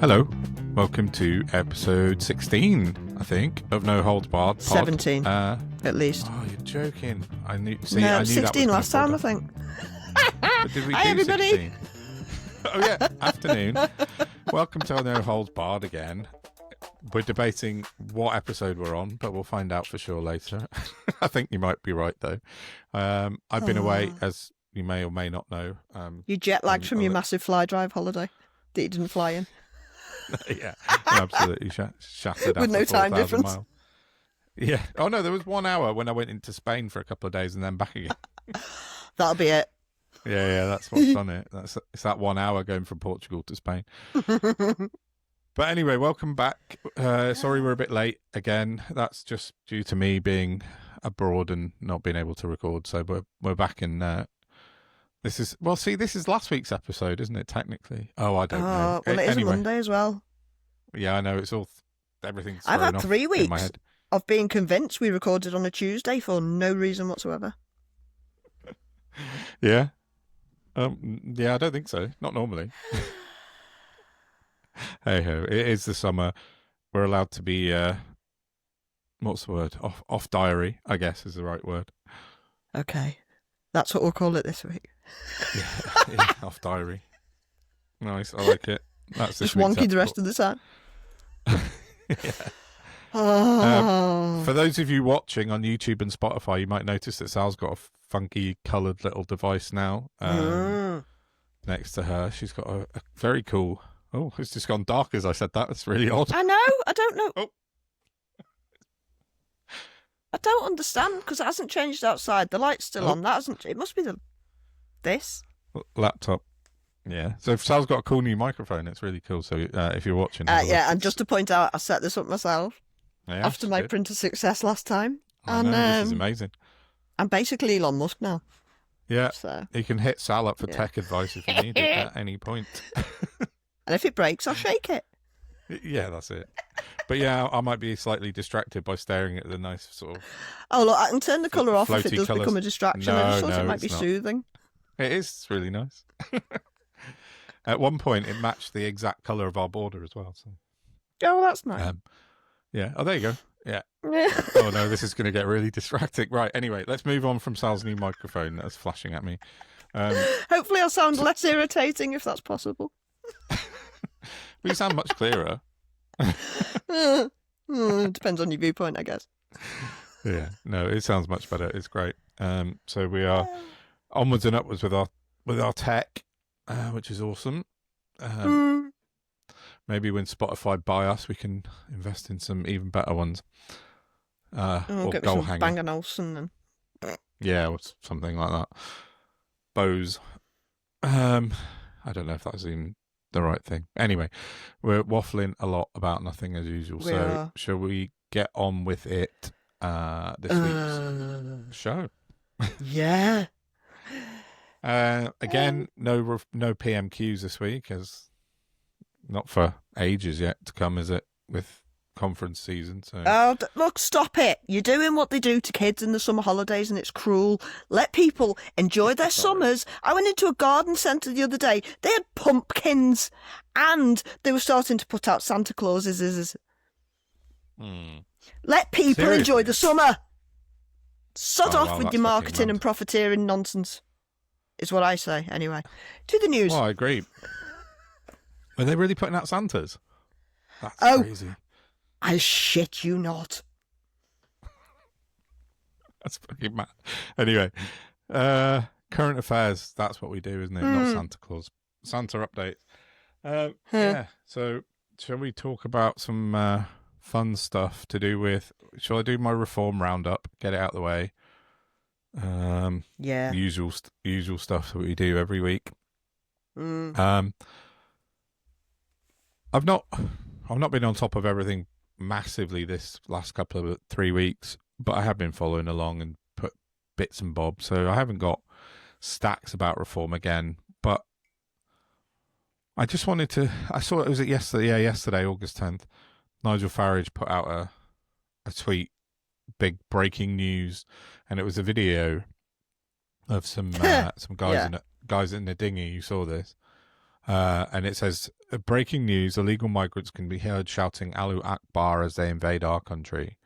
Hello, welcome to episode 16, I think, of No Holds Barred Pod. 17, at least. Oh, you're joking. I knew 16 last time, I think. But did we Hi, do everybody. 16? Oh, yeah, afternoon. Welcome to No Holds Barred again. We're debating what episode we're on, but we'll find out for sure later. I think you might be right, though. I've been away, as you may or may not know. You jet lagged from your massive fly drive holiday that you didn't fly in. Yeah, absolutely shattered with no time difference. Miles. Yeah. Oh no, there was 1 hour when I went into Spain for a couple of days and then back again. That'll be it. Yeah, that's what's on it. It's that 1 hour going from Portugal to Spain. But anyway, welcome back. Sorry we're a bit late again. That's just due to me being abroad and not being able to record. So we're back in. This is last week's episode, isn't it? Technically. Oh, I don't know. Well, it is anyway. a Monday as well. Yeah, I know. It's all everything's. I've had 3 weeks in my head. of being convinced we recorded on a Tuesday for no reason whatsoever. Yeah. Yeah, I don't think so. Not normally. Hey ho! It is the summer. We're allowed to be. What's the word? Off diary, I guess, is the right word. Okay, that's what we'll call it this week. Yeah, off diary. Nice, I like it. That's just wonky the rest of the time. Yeah. For those of you watching on YouTube and Spotify, you might notice that Sal's got a funky coloured little device now next to her. She's got a very cool. Oh, it's just gone dark as I said that. It's really odd. I know. I don't know. Oh. I don't understand because it hasn't changed outside. The light's still on. That hasn't. It must be this laptop. Yeah. So Sal's got a cool new microphone. It's really cool. So if you're watching, yeah. And just to point out, I set this up myself after my did. printer success last time. I know, this is amazing. I'm basically Elon Musk now. Yeah. So you can hit Sal up for tech advice if you need it at any point. And if it breaks, I'll shake it. Yeah, that's it. But yeah, I might be slightly distracted by staring at the nice sort of. Oh look, I can turn the colour off if it does colours. become a distraction. I just thought it might be soothing. It is. It's really nice. At one point, it matched the exact colour of our border as well. So. Oh, well, that's nice. Yeah. Oh, there you go. Yeah. Oh no, this is going to get really distracting. Right. Anyway, let's move on from Sal's new microphone that's flashing at me. Hopefully, I'll sound less irritating if that's possible. Well, you sound much clearer. Depends on your viewpoint, I guess. Yeah, no, it sounds much better. It's great. So we are onwards and upwards with our tech, which is awesome. Maybe when Spotify buy us, we can invest in some even better ones. Or get goal some hanger. Bang & Olufsen and Yeah, or something like that. Bose. I don't know if that's even the right thing. Anyway, we're waffling a lot about nothing as usual. Shall we get on with it this week's show? Yeah. Again, no PMQs this week, as not for ages yet to come, is it? With conference season. So. Oh, look, stop it. You're doing what they do to kids in the summer holidays and it's cruel. Let people enjoy their summers. I went into a garden centre the other day. They had pumpkins and they were starting to put out Santa Clauses. Let people enjoy the summer. Sod off with your marketing and profiteering nonsense, is what I say, anyway. To the news. Well, I agree. Are they really putting out Santas? That's crazy. I shit you not. That's fucking mad. Anyway, current affairs, that's what we do, isn't it? Not Santa Claus. Santa updates. Yeah, so shall we talk about some fun stuff to do with... Shall I do my reform roundup, get it out of the way? Yeah. Usual stuff that we do every week. I've not been on top of everything massively this last couple of 3 weeks, but I have been following along and put bits and bobs, so I haven't got stacks about reform again, but I just wanted to... I saw it was yesterday, August 10th, Nigel Farage put out a tweet, big breaking news, and it was a video of some guys in a dinghy. You saw this? And it says, breaking news, illegal migrants can be heard shouting Allahu Akbar as they invade our country.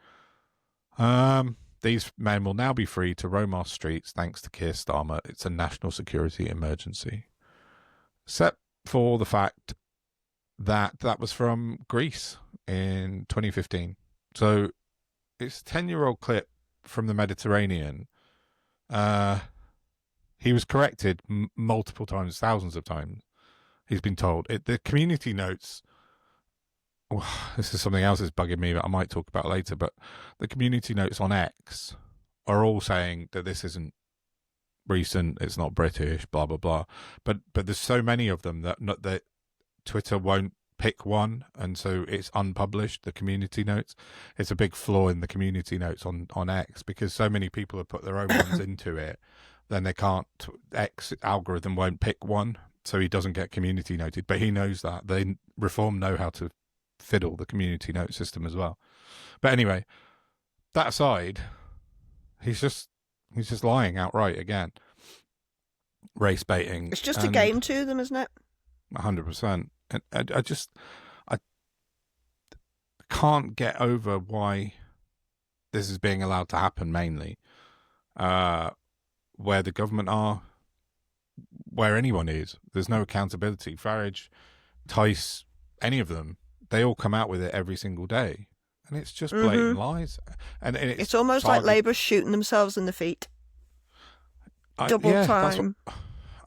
These men will now be free to roam our streets thanks to Keir Starmer. It's a national security emergency. Except for the fact that that was from Greece in 2015. So it's a 10-year-old clip from the Mediterranean. He was corrected multiple times, thousands of times. He's been told. The community notes, this is something else that's bugging me that I might talk about later, but the community notes on X are all saying that this isn't recent, it's not British, blah, blah, blah. But there's so many of them that Twitter won't pick one, and so it's unpublished, the community notes. It's a big flaw in the community notes on X, because so many people have put their own ones into it, then they can't, X algorithm won't pick one, so he doesn't get community noted. But he knows that. Reform know how to fiddle the community note system as well. But anyway, that aside, he's just lying outright again. Race baiting. It's just a game to them, isn't it? 100%. And I can't get over why this is being allowed to happen, mainly. Where the government are, where anyone is. There's no accountability. Farage, Tice, any of them, they all come out with it every single day. And it's just blatant lies. And it's almost like Labour shooting themselves in the feet. Double time.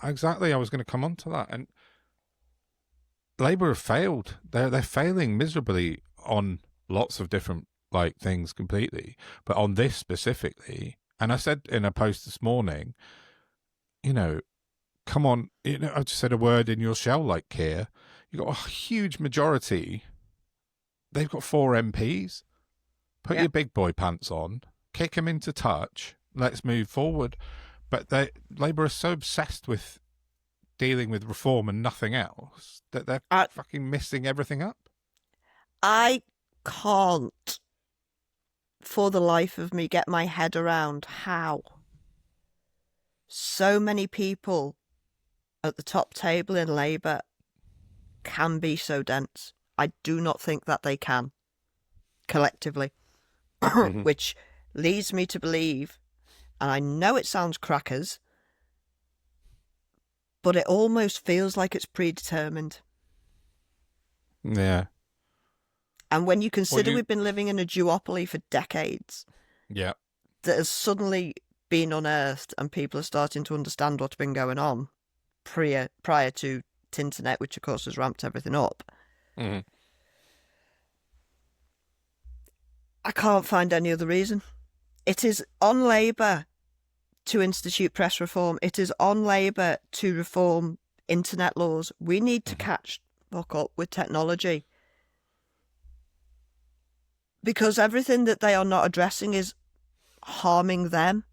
Exactly. I was going to come on to that. And Labour have failed. They're failing miserably on lots of different things completely. But on this specifically, and I said in a post this morning, come on, I just said a word in your shell like Keir. You've got a huge majority. They've got 4 MPs. Put your big boy pants on, kick them into touch, let's move forward. But Labour are so obsessed with dealing with reform and nothing else that they're fucking messing everything up. I can't, for the life of me, get my head around how so many people at the top table in Labour can be so dense. I do not think that they can, collectively. Which leads me to believe, and I know it sounds crackers, but it almost feels like it's predetermined. Yeah. And when you consider we've been living in a duopoly for decades, that has suddenly been unearthed and people are starting to understand what's been going on prior to Tinternet, which of course has ramped everything up. Mm-hmm. I can't find any other reason. It is on Labour to institute press reform. It is on Labour to reform internet laws. We need to catch fuck up with technology. Because everything that they are not addressing is harming them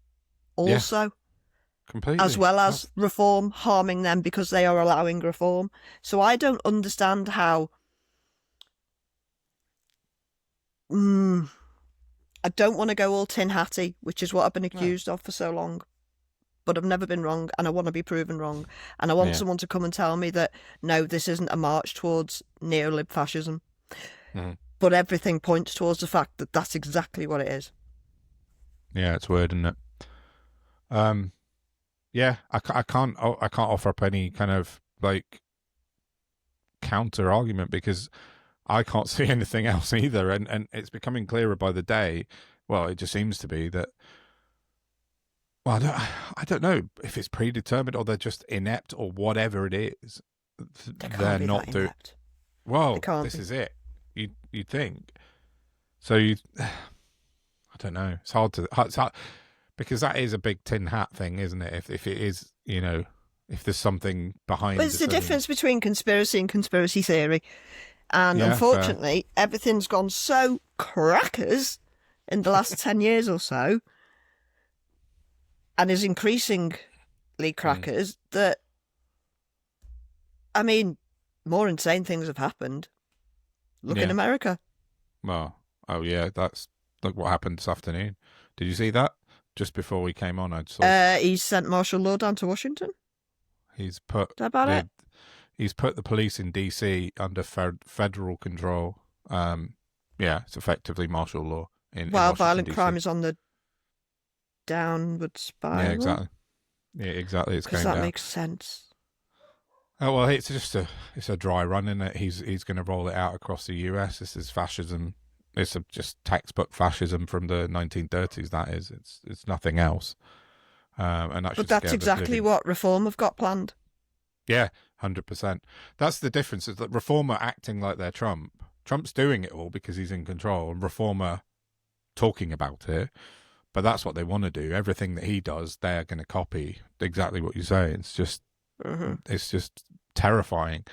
also. Yeah, completely. As well as reform harming them because they are allowing reform. So I don't understand how... I don't want to go all tin hatty, which is what I've been accused of for so long. But I've never been wrong, and I want to be proven wrong. And I want someone to come and tell me that, no, this isn't a march towards neolib fascism. But everything points towards the fact that that's exactly what it is. Yeah, it's weird, isn't it? I can't offer up any kind of counter argument because I can't see anything else either, and it's becoming clearer by the day. Well, it just seems to be that. Well, I don't know if it's predetermined or they're just inept or whatever it is. They're not doing. Well, this is it. You'd think. So I don't know. It's hard because that is a big tin hat thing, isn't it? If it is, if there's something behind. Well, it's the difference between conspiracy and conspiracy theory. And unfortunately, everything's gone so crackers in the last 10 years or so, and is increasingly crackers that, I mean, more insane things have happened. Look in America. Well, that's look what happened this afternoon. Did you see that? Just before we came on, I saw. He's sent martial law down to Washington. He's put. Is that about it? He's put the police in DC under federal control. It's effectively martial law in While Washington, violent DC. crime is on the downward spiral. Yeah, exactly. Yeah, exactly. It's going Because that down. makes sense. Oh well, it's just a dry run, isn't it? He's going to roll it out across the US. This is fascism. It's just textbook fascism from the 1930s. That is. It's nothing else. And But that's exactly what Reform have got planned. Yeah, 100%. That's the difference. Is that Reform are acting like they're Trump. Trump's doing it all because he's in control, and Reform are talking about it. But that's what they want to do. Everything that he does, they're going to copy. Exactly what you say. It's just. It's just terrifying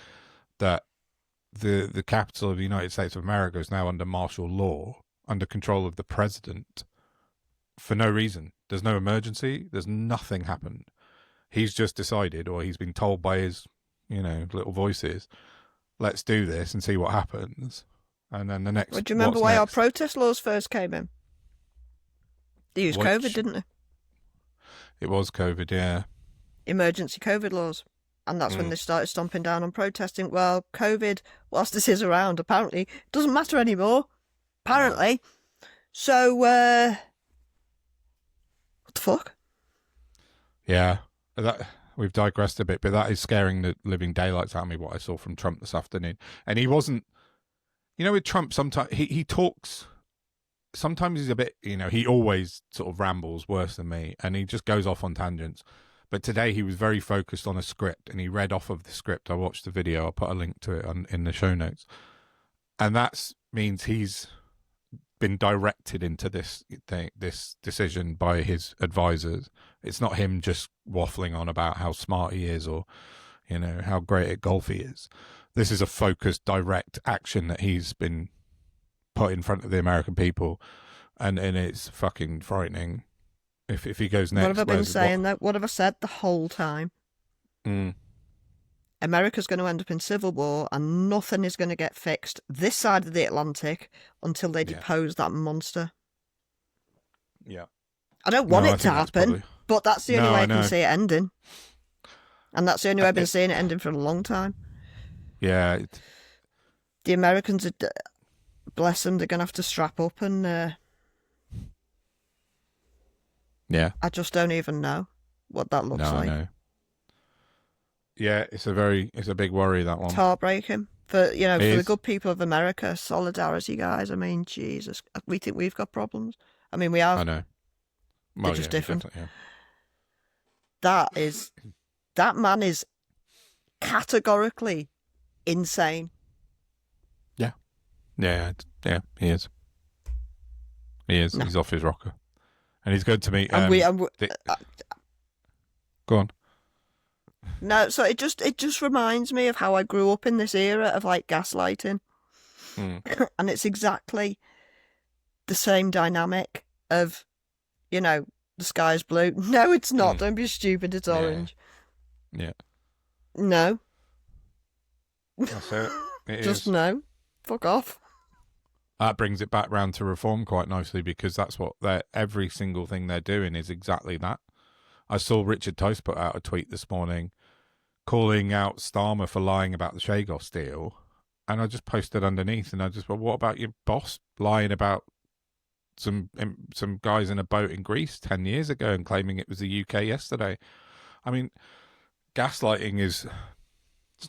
that the capital of the United States of America is now under martial law, under control of the president, for no reason. There's no emergency. There's nothing happened. He's just decided, or he's been told by his, little voices, let's do this and see what happens. And then the next. Well, do you remember why our protest laws first came in? They used COVID, didn't they? It was COVID, yeah. Emergency COVID laws. And that's when they started stomping down on protesting. Well, COVID, whilst this is around, apparently, doesn't matter anymore. Apparently. So, what the fuck? Yeah. We've digressed a bit, but that is scaring the living daylights out of me, what I saw from Trump this afternoon. And he wasn't... with Trump, sometimes he talks... Sometimes he's a bit... he always sort of rambles worse than me, and he just goes off on tangents. But today he was very focused on a script, and he read off of the script. I watched the video. I'll put a link to it in the show notes. And that means he's been directed into this decision by his advisors. It's not him just waffling on about how smart he is or, how great at golf he is. This is a focused, direct action that he's been put in front of the American people, and it's fucking frightening. If he goes next, what have I been saying? What have I said the whole time? America's going to end up in civil war, and nothing is going to get fixed this side of the Atlantic until they depose that monster. Yeah, I don't want it to happen, but that's the only way I can see it ending, and that's the only way I've been seeing it ending for a long time. Yeah, the Americans, bless them, they're going to have to strap up and. Yeah, I just don't even know what that looks like. No. Yeah, it's a big worry, that one. It's heartbreaking for for the good people of America. Solidarity, guys. I mean, Jesus, we think we've got problems. I mean, we have. I know. Well, they're just different. Yeah. That man is categorically insane. Yeah, he is. No. He's off his rocker. And he's going to meet. Go on. No, so it just reminds me of how I grew up in this era of like gaslighting, and it's exactly the same dynamic of, the sky's blue. No, it's not. Don't be stupid. It's orange. Yeah. No. That's it. Just no. Fuck off. That brings it back round to Reform quite nicely, because that's what every single thing they're doing is exactly that. I saw Richard Toast put out a tweet this morning calling out Starmer for lying about the Chagos deal, and I just posted underneath, and I just, well, what about your boss lying about some guys in a boat in Greece 10 years ago and claiming it was the UK yesterday? I mean, gaslighting it's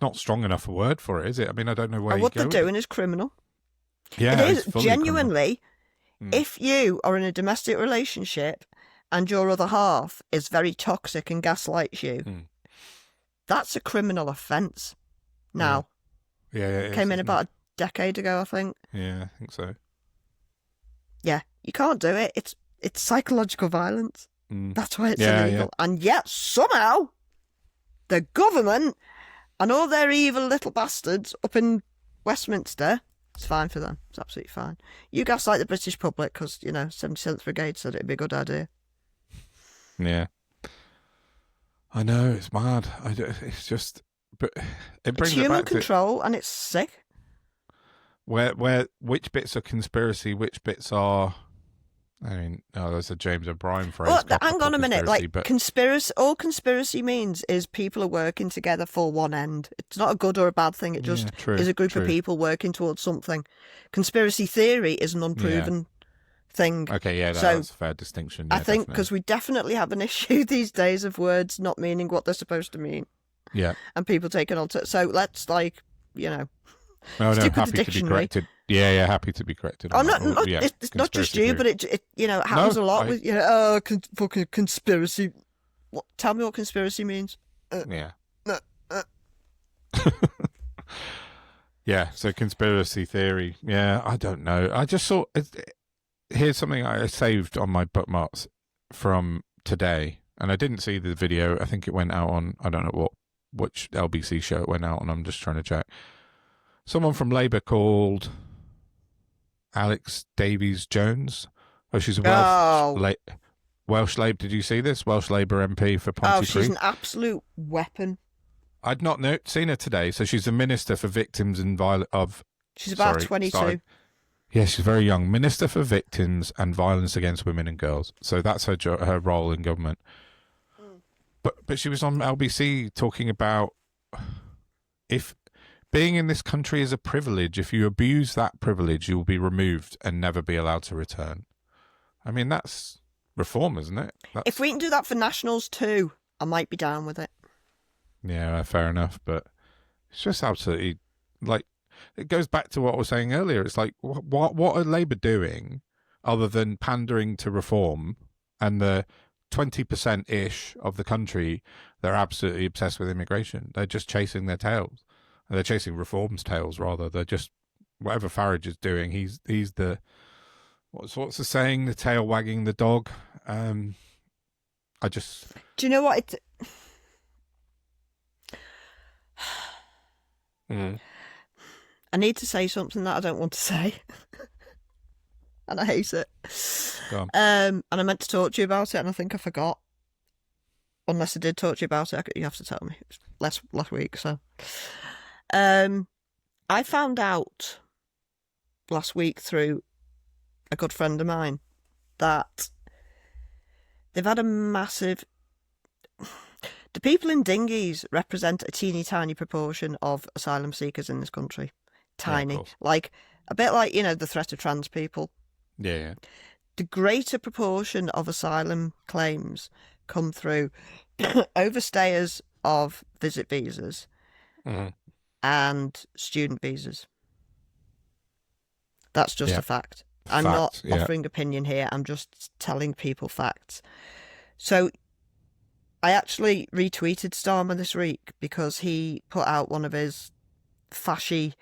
not strong enough a word for it, is it? I mean, I don't know where what they're doing is criminal. Yeah, it is genuinely. If you are in a domestic relationship and your other half is very toxic and gaslights you, that's a criminal offence. Now, it came in about a decade ago, I think. Yeah, I think so. Yeah, you can't do it. It's psychological violence. That's why it's illegal. Yeah. And yet somehow the government and all their evil little bastards up in Westminster. It's fine for them. It's absolutely fine. You gaslight the British public because, 77th Brigade said it'd be a good idea. Yeah. I know, it's mad. It's just... But it brings it's human it back control, and it's sick. Which bits are conspiracy, which bits are I mean, oh, there's a James O'Brien phrase. Well, Copper hang on a minute. conspiracy, Like but conspiracy, all conspiracy means is people are working together for one end. It's not a good or a bad thing. It just is a group of people working towards something. Conspiracy theory is an unproven thing. Okay, yeah, that's a fair distinction. Yeah, I think because we definitely have an issue these days of words not meaning what they're supposed to mean. Yeah. And people taking on to. So let's stick happy with the to be dictionary. corrected. Yeah, happy to be corrected. I'm not. It's not just you, but it happens a lot with fucking conspiracy. What? Tell me what conspiracy means. Yeah. So conspiracy theory. Yeah, I don't know. I just saw. Here's something I saved on my bookmarks from today, and I didn't see the video. I think it went out on, I don't know which LBC show it went out on. I'm just trying to check. Someone from Labour called Alex Davies-Jones. Oh, she's a Welsh Labour. Did you see this? Welsh Labour MP for Pontypridd. Oh, she's an absolute weapon. I'd not seen her today. So she's the Minister for Victims and Violence She's about 22. Yeah, she's very young. Minister for Victims and Violence Against Women and Girls. So that's her role in government. But she was on LBC talking about if being in this country is a privilege. If you abuse that privilege, you will be removed and never be allowed to return. I mean, that's reform, isn't it? If we can do that for nationals too, I might be down with it. Yeah, fair enough. But it's just absolutely it goes back to what I was saying earlier. It's like, what are Labour doing other than pandering to reform and the 20%-ish of the country, they're absolutely obsessed with immigration. They're just chasing their tails. They're chasing reform's tails, rather. They're just, whatever Farage is doing, he's the, what's the saying? The tail wagging the dog. Do you know what? I need to say something that I don't want to say. And I hate it. Go on. And I meant to talk to you about it, and I think I forgot. Unless I did talk to you about it, you have to tell me. It was last week, so. I found out last week through a good friend of mine that they've had a massive... The people in dinghies represent a teeny tiny proportion of asylum seekers in this country. Tiny. Yeah, a bit like, the threat of trans people. Yeah. The greater proportion of asylum claims come through overstayers of visit visas and student visas. That's just a fact. I'm not offering opinion here. I'm just telling people facts. So I actually retweeted Starmer this week because he put out one of his fashy,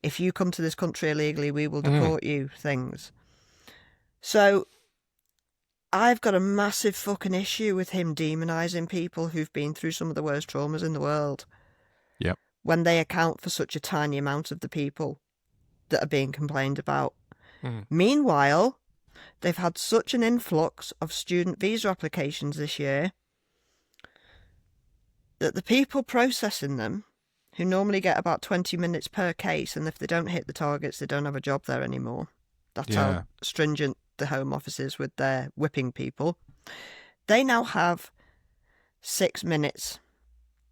if you come to this country illegally, we will deport you things. So I've got a massive fucking issue with him demonising people who've been through some of the worst traumas in the world. Yep. When they account for such a tiny amount of the people that are being complained about. Meanwhile, they've had such an influx of student visa applications this year that the people processing them, who normally get about 20 minutes per case, and if they don't hit the targets, they don't have a job there anymore. That's how stringent the Home Office is with their whipping people. They now have 6 minutes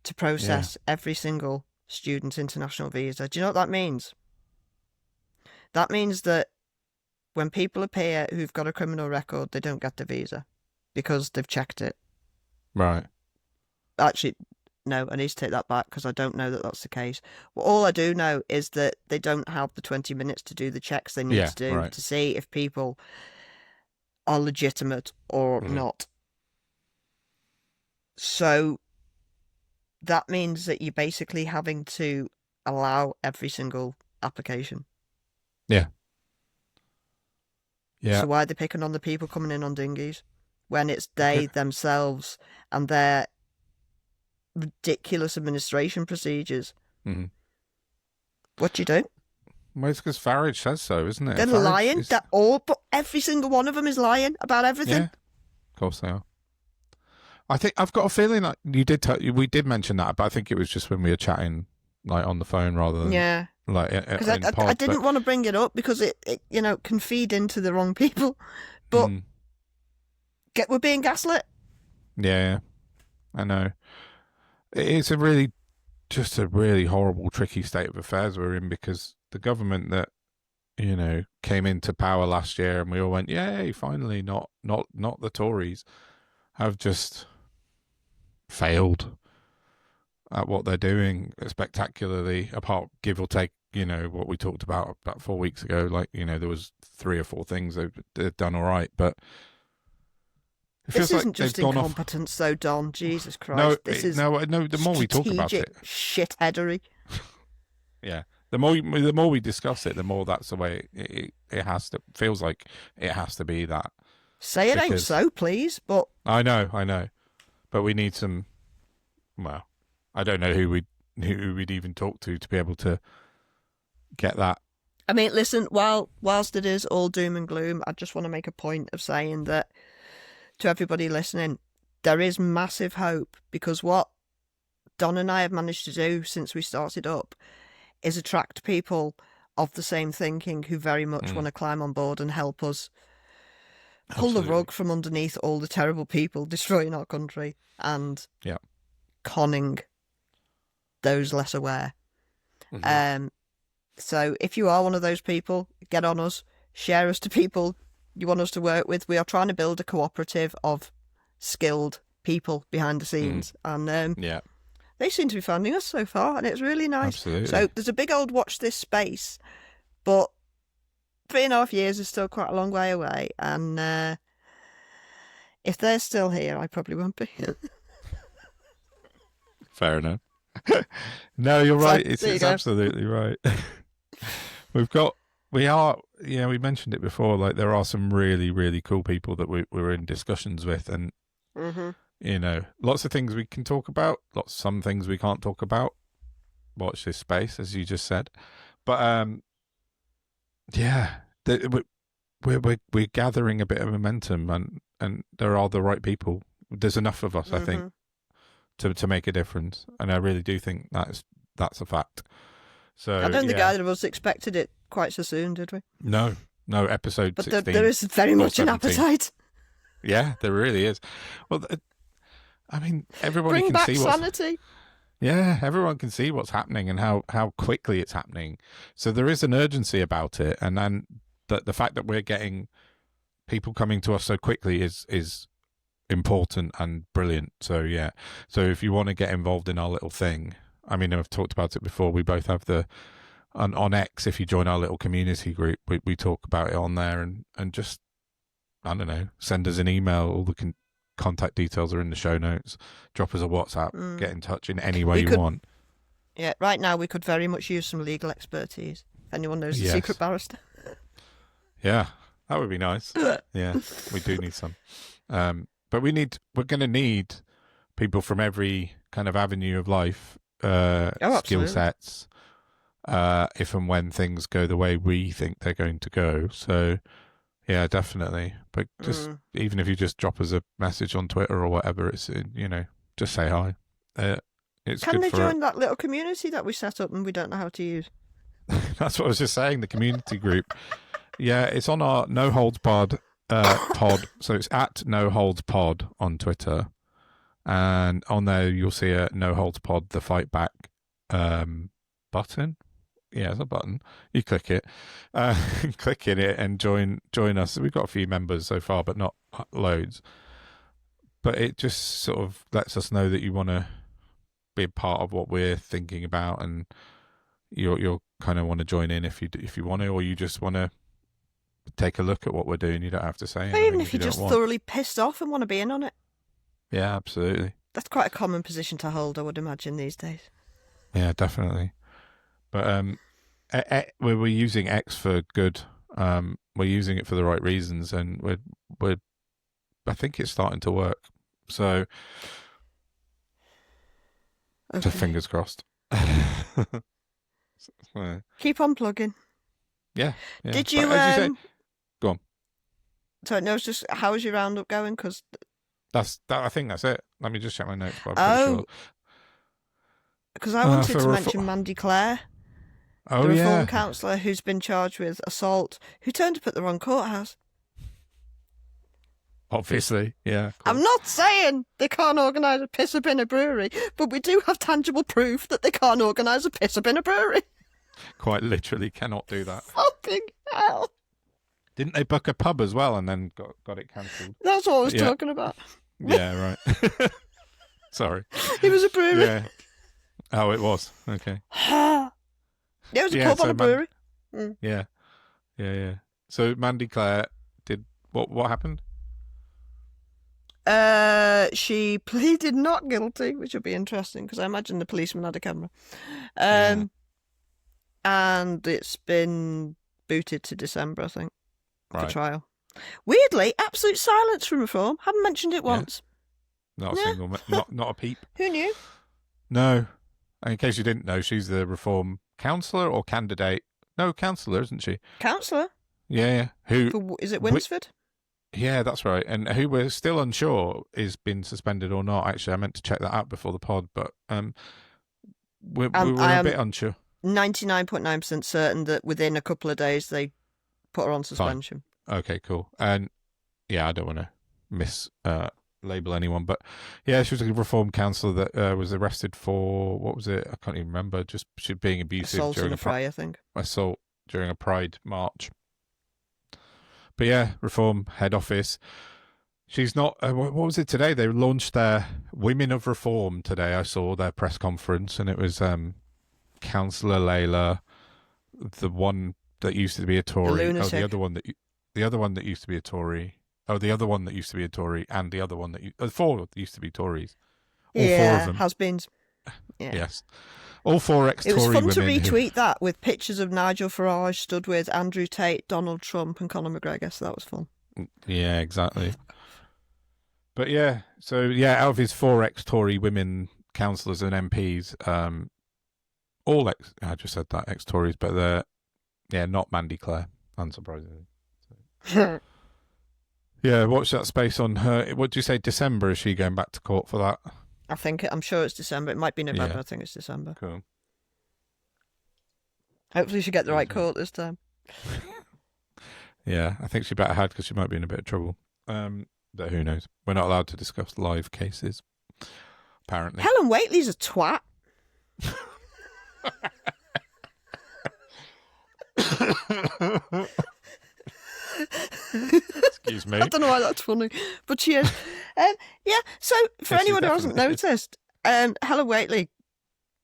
to process every single student's international visa. Do you know what that means? That means that when people appear who've got a criminal record, they don't get the visa because they've checked it. Right. Actually, no, I need to take that back because I don't know that that's the case. Well, all I do know is that they don't have the 20 minutes to do the checks they need to do to see if people are legitimate or not. So that means that you're basically having to allow every single application. Yeah. Yeah. So why are they picking on the people coming in on dinghies when it's they themselves and their ridiculous administration procedures? What do you do? Well, it's because Farage says so, isn't it? They're lying. But every single one of them is lying about everything. Yeah, of course they are. I think I've got a feeling like we did mention that, but I think it was just when we were chatting on the phone rather than because I didn't want to bring it up because it can feed into the wrong people. But We're being gaslit. Yeah, I know. It's just a really horrible, tricky state of affairs we're in, because the government that, came into power last year and we all went, yay, finally, not the Tories, have just failed at what they're doing spectacularly, apart, give or take, what we talked about 4 weeks ago. Like, there was 3 or 4 things they've done all right, but it This feels like isn't just they've gone off. incompetence, though, Don. Jesus Christ. No, this is no. The more we talk about strategic it, shitheadery. yeah, the more we discuss it, the more that's the way it has to. Feels like it has to be that. Say it ain't so, please. But I know, but we need some. Well, I don't know who we'd even talk to be able to get that. I mean, listen. Whilst it is all doom and gloom, I just want to make a point of saying that to everybody listening, there is massive hope, because what Don and I have managed to do since we started up is attract people of the same thinking who very much want to climb on board and help us pull the rug from underneath all the terrible people destroying our country and conning those less aware. So if you are one of those people, get on us, share us to people you want us to work with. We are trying to build a cooperative of skilled people behind the scenes, and they seem to be finding us so far, and it's really nice. Absolutely. So there's a big old watch this space, but 3.5 years is still quite a long way away, and if they're still here, I probably won't be. Fair enough. No, you're right. It's absolutely right. We mentioned it before, like there are some really, really cool people that we're in discussions with, and lots of things we can talk about, some things we can't talk about. Watch this space, as you just said. But we're gathering a bit of momentum, and there are the right people. There's enough of us, I think, to make a difference, and I really do think that's a fact. So I don't think either of us expected it quite so soon, did we? No, episode but 16. There is very much an appetite. Yeah, there really is. Well, I mean, everybody Bring can back see sanity. Everyone can see what's happening and how quickly it's happening. So there is an urgency about it, and then the fact that we're getting people coming to us so quickly is important and brilliant. So so if you want to get involved in our little thing, I mean, I've talked about it before. We both have on X. If you join our little community group, we talk about it on there, and just, I don't know, send us an email. All the contact details are in the show notes. Drop us a WhatsApp. Get in touch in any way you want. Yeah, right now we could very much use some legal expertise. If anyone knows a secret barrister. Yeah, that would be nice. Yeah, we do need some. But we're going to need people from every kind of avenue of life, skill sets, if and when things go the way we think they're going to go. So, yeah, definitely. But just even if you just drop us a message on Twitter or whatever, it's just say hi. It's Can good they for join that little community that we set up and we don't know how to use? That's what I was just saying. The community group. Yeah, it's on our No Holds Pod. Pod, so it's at No Holds Pod on Twitter, and on there you'll see a No Holds Pod the Fight Back button. Yeah, it's a button. You click it, click in it, and join us. We've got a few members so far, but not loads. But it just sort of lets us know that you want to be a part of what we're thinking about, and you'll kind of want to join in if you want to, or you just want to take a look at what we're doing. You don't have to say anything. Even if you're just thoroughly pissed off and want to be in on it. Yeah, absolutely. That's quite a common position to hold, I would imagine, these days. Yeah, definitely. But we're using X for good. We're using it for the right reasons, and we're I think it's starting to work. So, just fingers crossed. Keep on plugging. Yeah. Did you? Go on. So no, it's just how is your roundup going? Because I think that's it. Let me just check my notes. But I'm pretty sure. Because I wanted to mention Mandy Clare, the reform counsellor who's been charged with assault, who turned up at the wrong courthouse. Obviously, yeah. Cool. I'm not saying they can't organise a piss-up in a brewery, but we do have tangible proof that they can't organise a piss-up in a brewery. Quite literally cannot do that. Fucking hell. Didn't they book a pub as well and then got it cancelled? That's what I was talking about. Yeah, right. Sorry. It was a brewery. Yeah. Oh, it was. Okay. It was a pub on a brewery. Yeah. So Mandy Claire did what happened? She pleaded not guilty, which would be interesting because I imagine the policeman had a camera. And it's been booted to December, I think, for trial. Weirdly, absolute silence from Reform. Haven't mentioned it once. Not a single, not a peep. Who knew? No. In case you didn't know, she's the Reform councillor or candidate. No, councillor, isn't she? Councillor? Yeah. Who? Is it Winsford? Yeah, that's right. And who we're still unsure is been suspended or not. Actually, I meant to check that out before the pod, but we were a bit unsure. 99.9% certain that within a couple of days they put her on suspension. Fine. Okay, cool. And yeah, I don't want to label anyone, but yeah, she was a Reform councillor that was arrested for, what was it? I can't even remember. Just she being abusive assault during a fray, I think. Assault during a Pride march. But yeah, Reform head office. She's not. What was it today? They launched their Women of Reform today. I saw their press conference, and it was Councillor Layla, the one that used to be a Tory. The other one that used to be a Tory. The other one that used to be a Tory, and the other one that four that used to be Tories. All four of them. Has-beens. Yeah. Yes. All four ex-Tory women. It was fun to retweet that with pictures of Nigel Farage stood with Andrew Tate, Donald Trump and Conor McGregor, so that was fun. Yeah, exactly. But yeah, so yeah, out of his four ex-Tory women councillors and MPs, all I just said that, ex-Tories, but they're not Mandy Claire, unsurprisingly. So. Yeah, watch that space on her. What do you say, December? Is she going back to court for that? I'm sure it's December. It might be November. Yeah. I think it's December. Cool. Hopefully she get the right court this time. Yeah, I think she better had because she might be in a bit of trouble. But who knows? We're not allowed to discuss live cases, apparently. Helen Whately's a twat. Excuse me. I don't know why that's funny, but she is. Yeah, so for anyone who hasn't noticed, Helen Whately,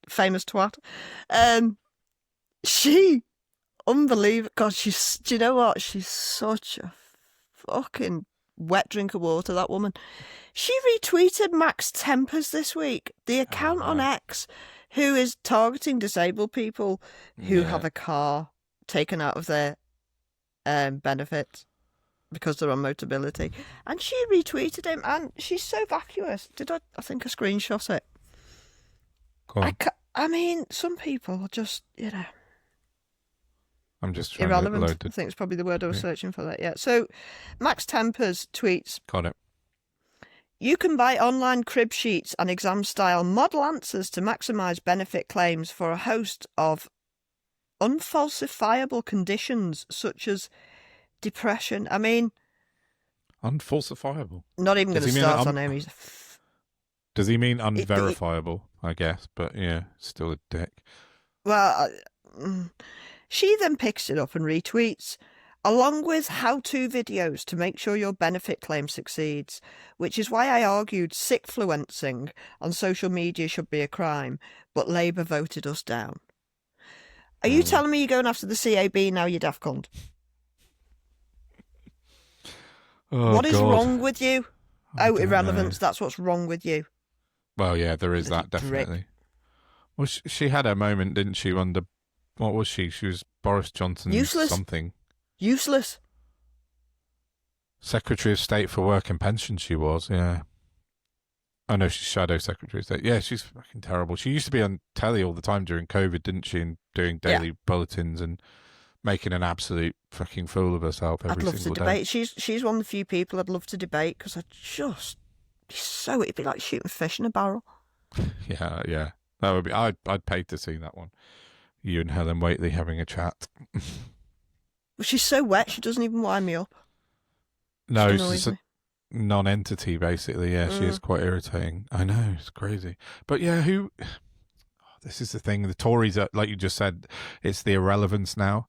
famous twat, she, unbelievable. God, do you know what? She's such a fucking wet drink of water, that woman. She retweeted Max Tempers this week, the account on X, who is targeting disabled people who have a car taken out of their benefits because they're on Motability, and she retweeted him, and she's so vacuous. I think I screenshot it. Cool. I mean, some people are just, I'm just trying irrelevant. To I think it's probably the word I was searching for that. Yeah. So Max Tempers tweets. Got it. You can buy online crib sheets and exam-style model answers to maximise benefit claims for a host of unfalsifiable conditions such as depression. I mean, unfalsifiable. Not even going to start on him. Does he mean unverifiable? I guess, but yeah, still a dick. Well, she then picks it up and retweets, along with how-to videos to make sure your benefit claim succeeds, which is why I argued sickfluencing on social media should be a crime, but Labour voted us down. Are you telling me you're going after the CAB now, you daft cunt? What is wrong with you? Irrelevance, that's what's wrong with you. Well, yeah, there is that, definitely. Well, she had her moment, didn't she, under... What was she? She was Boris Johnson's Useless. Something. Useless. Secretary of State for Work and Pensions she was, yeah. Oh, no, she's Shadow Secretary of State. Yeah, she's fucking terrible. She used to be on telly all the time during COVID, didn't she? And doing daily bulletins and making an absolute fucking fool of herself every single day. I'd love to debate. She's one of the few people I'd love to debate because it'd be like shooting fish in a barrel. Yeah. That would be. I'd pay to see that one. You and Helen Whately having a chat. Well, she's so wet, she doesn't even wind me up. No, non-entity, basically. Yeah, she is quite irritating. I know, it's crazy. But yeah, this is the thing. The Tories are, like you just said, it's the irrelevance now.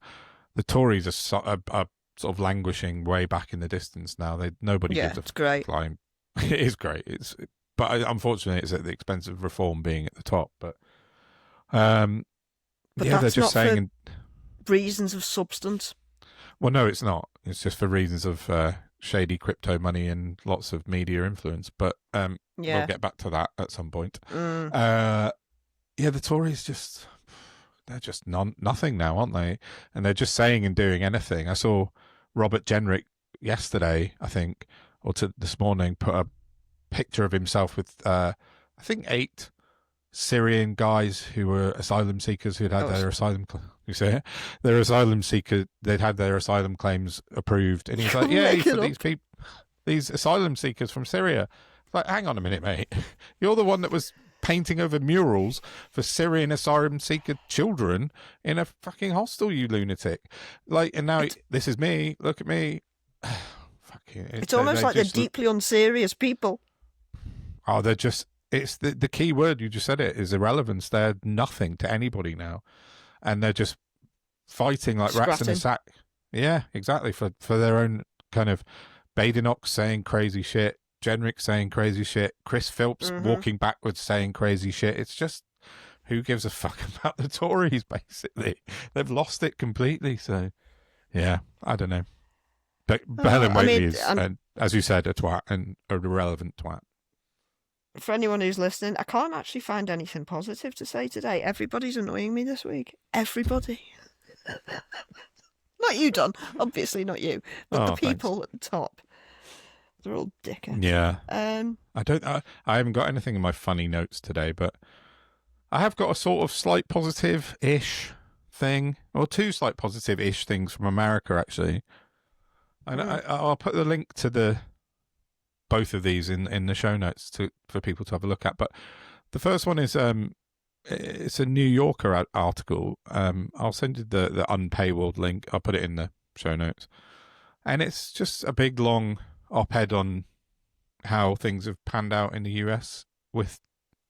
The Tories are sort of languishing way back in the distance now. Nobody gives a it's great. flying. It is great. But unfortunately, it's at the expense of reform being at the top. But But yeah, they're that's just not saying for reasons of substance. Well, no, it's not. It's just for reasons of shady crypto money and lots of media influence. But we'll get back to that at some point. Yeah, the Tories they're just nothing now, aren't they? And they're just saying and doing anything. I saw Robert Jenrick yesterday, I think, or this morning, put a picture of himself with, I think, 8 Syrian guys who were asylum seekers who'd had their asylum. You see it? Their asylum seeker, they'd had their asylum claims approved, and he's like, "Yeah, for these people, these asylum seekers from Syria." It's like, hang on a minute, mate. You're the one that was painting over murals for Syrian asylum seeker children in a fucking hostel, you lunatic. Like, and now this is me. Look at me. Fucking. It's almost like they're deeply unserious people. Oh, they're just. It's the key word, you just said it, is irrelevance. They're nothing to anybody now. And they're just fighting like rats in a sack. Yeah, exactly. For their own kind of Badenoch saying crazy shit, Jenrick saying crazy shit, Chris Philps walking backwards saying crazy shit. It's just, who gives a fuck about the Tories, basically? They've lost it completely. So, yeah, I don't know. But Helen Whately is, as you said, a twat and an irrelevant twat. For anyone who's listening, I can't actually find anything positive to say today. Everybody's annoying me this week. Everybody. Not you, Don. Obviously not you. But the people at the top. They're all dickheads. Yeah. I haven't got anything in my funny notes today, but I have got a sort of slight positive-ish thing, or 2 slight positive-ish things from America, actually. And I'll put the link to both of these in the show notes for people to have a look at. But the first one is it's a New Yorker article. I'll send you the unpaywalled link. I'll put it in the show notes. And it's just a big, long op-ed on how things have panned out in the US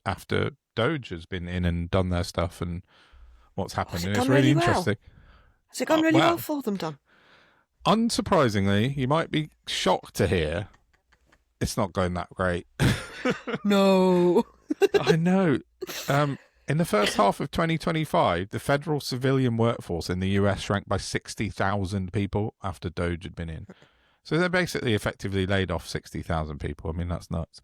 after DOGE has been in and done their stuff and what's happened. And it's really interesting. Has it gone really well for them, Don? Unsurprisingly, you might be shocked to hear it's not going that great. No. I know. In the first half of 2025, the federal civilian workforce in the US shrank by 60,000 people after DOGE had been in. So they basically effectively laid off 60,000 people. I mean, that's nuts.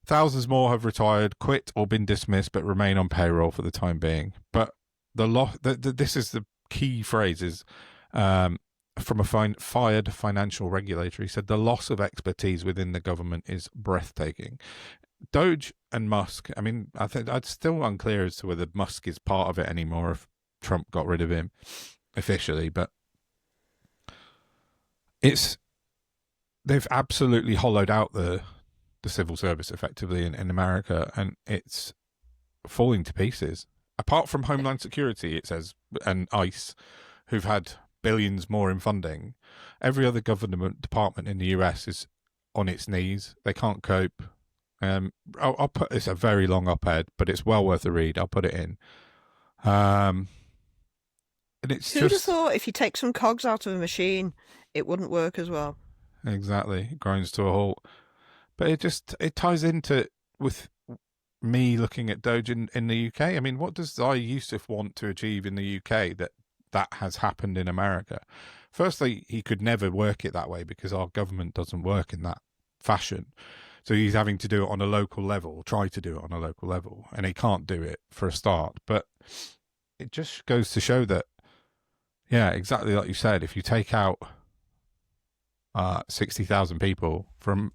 Thousands more have retired, quit, or been dismissed, but remain on payroll for the time being. But this is the key phrase is, from a fired financial regulator, he said the loss of expertise within the government is breathtaking. DOGE and Musk, I mean, I think it's still unclear as to whether Musk is part of it anymore if Trump got rid of him officially, but they've absolutely hollowed out the civil service effectively in America, and it's falling to pieces. Apart from Homeland Security, it says, and ICE, who've had billions more in funding, every other government department in the US is on its knees. They can't cope. I'll put, it's a very long op-ed, but it's well worth a read. I'll put it in. And it's Who'd have thought if you take some cogs out of a machine, it wouldn't work as well? Exactly. It grinds to a halt. But it ties into with me looking at DOGE in the UK. I mean, what does Yusuf want to achieve in the UK that has happened in America? Firstly, he could never work it that way because our government doesn't work in that fashion. So he's having to do it on a local level, try to do it on a local level, and he can't do it for a start. But it just goes to show that, yeah, exactly like you said, if you take out 60,000 people from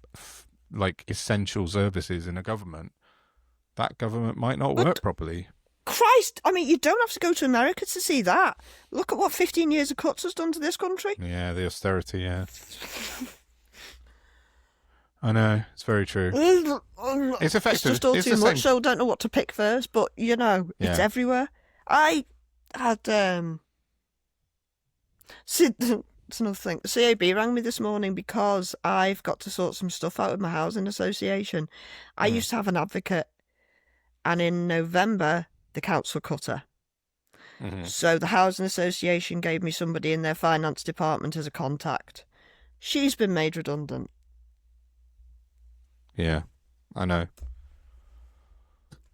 like essential services in a government, that government might not work properly. Christ, I mean, you don't have to go to America to see that. Look at what 15 years of cuts has done to this country. Yeah, the austerity, yeah. I know, it's very true. It's effective. It's just all too much, so I don't know what to pick first, but, you know, it's everywhere. I had... That's another thing. The CAB rang me this morning because I've got to sort some stuff out with my housing association. I used to have an advocate, and in November, the council cut her. So the housing association gave me somebody in their finance department as a contact. She's been made redundant. Yeah, I know.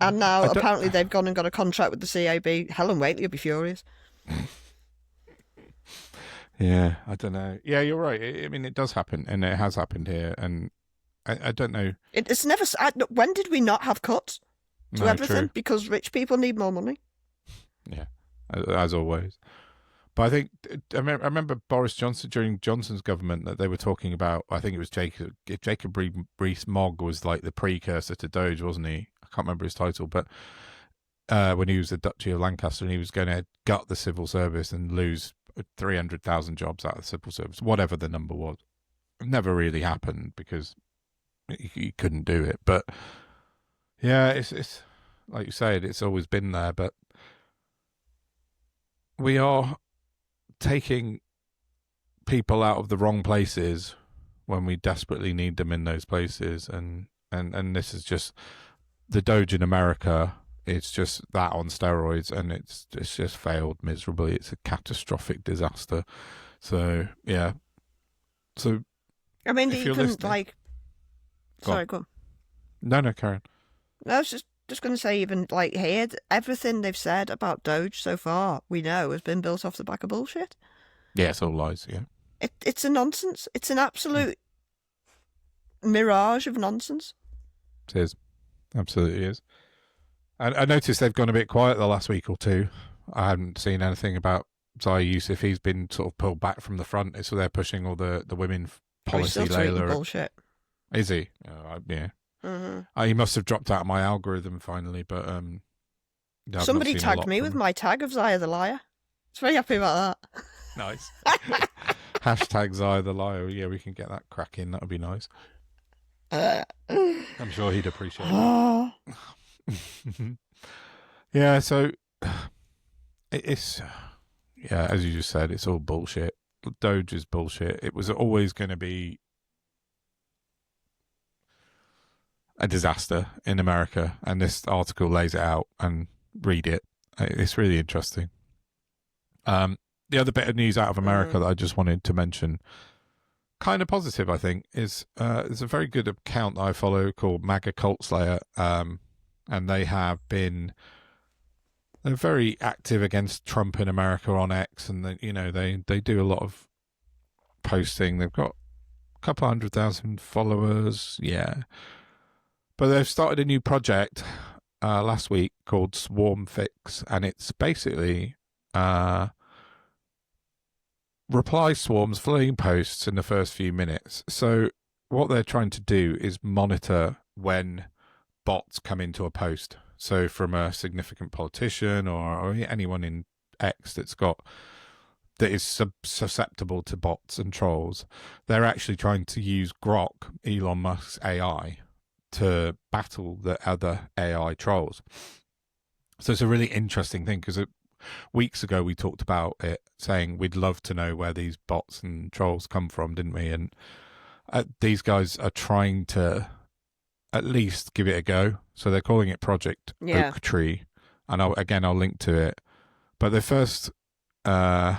And now apparently they've gone and got a contract with the CAB. Helen Whately will be furious. Yeah, I don't know. Yeah, you're right. I mean, it does happen, and it has happened here. And I don't know. It's never. When did we not have cuts to everything? True. Because rich people need more money. Yeah, as always. But I think I remember Boris Johnson during Johnson's government that they were talking about. I think it was Jacob Rees-Mogg was like the precursor to DOGE, wasn't he? I can't remember his title, but when he was the Duchy of Lancaster, and he was going to gut the civil service and lose 300,000 jobs out of the civil service, whatever the number was. It never really happened because he couldn't do it. But yeah, it's like you said, it's always been there. But we are taking people out of the wrong places when we desperately need them in those places, and this is just the DOGE in America. It's just that on steroids, and it's just failed miserably. It's a catastrophic disaster. So yeah. So I mean, if even like, sorry, go on. No, Karen. I was just going to say, even like here, everything they've said about DOGE so far, we know, has been built off the back of bullshit. Yeah, it's all lies. Yeah, it's a nonsense. It's an absolute mirage of nonsense. It is. Absolutely is. I noticed they've gone a bit quiet the last week or two. I haven't seen anything about Zaya Yusuf. He's been sort of pulled back from the front, so they're pushing all the women policy. He's still tweeting bullshit. Is he? Yeah. He must have dropped out of my algorithm finally, but somebody tagged me with my tag of Zaya the Liar. I was very happy about that. Nice. Hashtag Zaya the Liar. Yeah, we can get that cracking. That would be nice. I'm sure he'd appreciate it. Yeah, so it's as you just said, it's all bullshit. DOGE is bullshit. It was always going to be a disaster in America, and this article lays it out. And read it. It's really interesting. The other bit of news out of America that I just wanted to mention, kind of positive, I think, is there's a very good account that I follow called MAGA Cult Slayer, and they're very active against Trump in America on X, and they do a lot of posting. They've got a couple 100,000 followers, yeah. But they've started a new project last week called Swarm Fix, and it's basically reply swarms following posts in the first few minutes. So what they're trying to do is monitor when bots come into a post. So from a significant politician or anyone in X that is susceptible to bots and trolls, they're actually trying to use Grok, Elon Musk's AI, to battle the other AI trolls. So it's a really interesting thing, because weeks ago we talked about it, saying we'd love to know where these bots and trolls come from, didn't we? And these guys are trying to at least give it a go. So they're calling it Project Oak Tree, and I'll link to it. But they first, I'm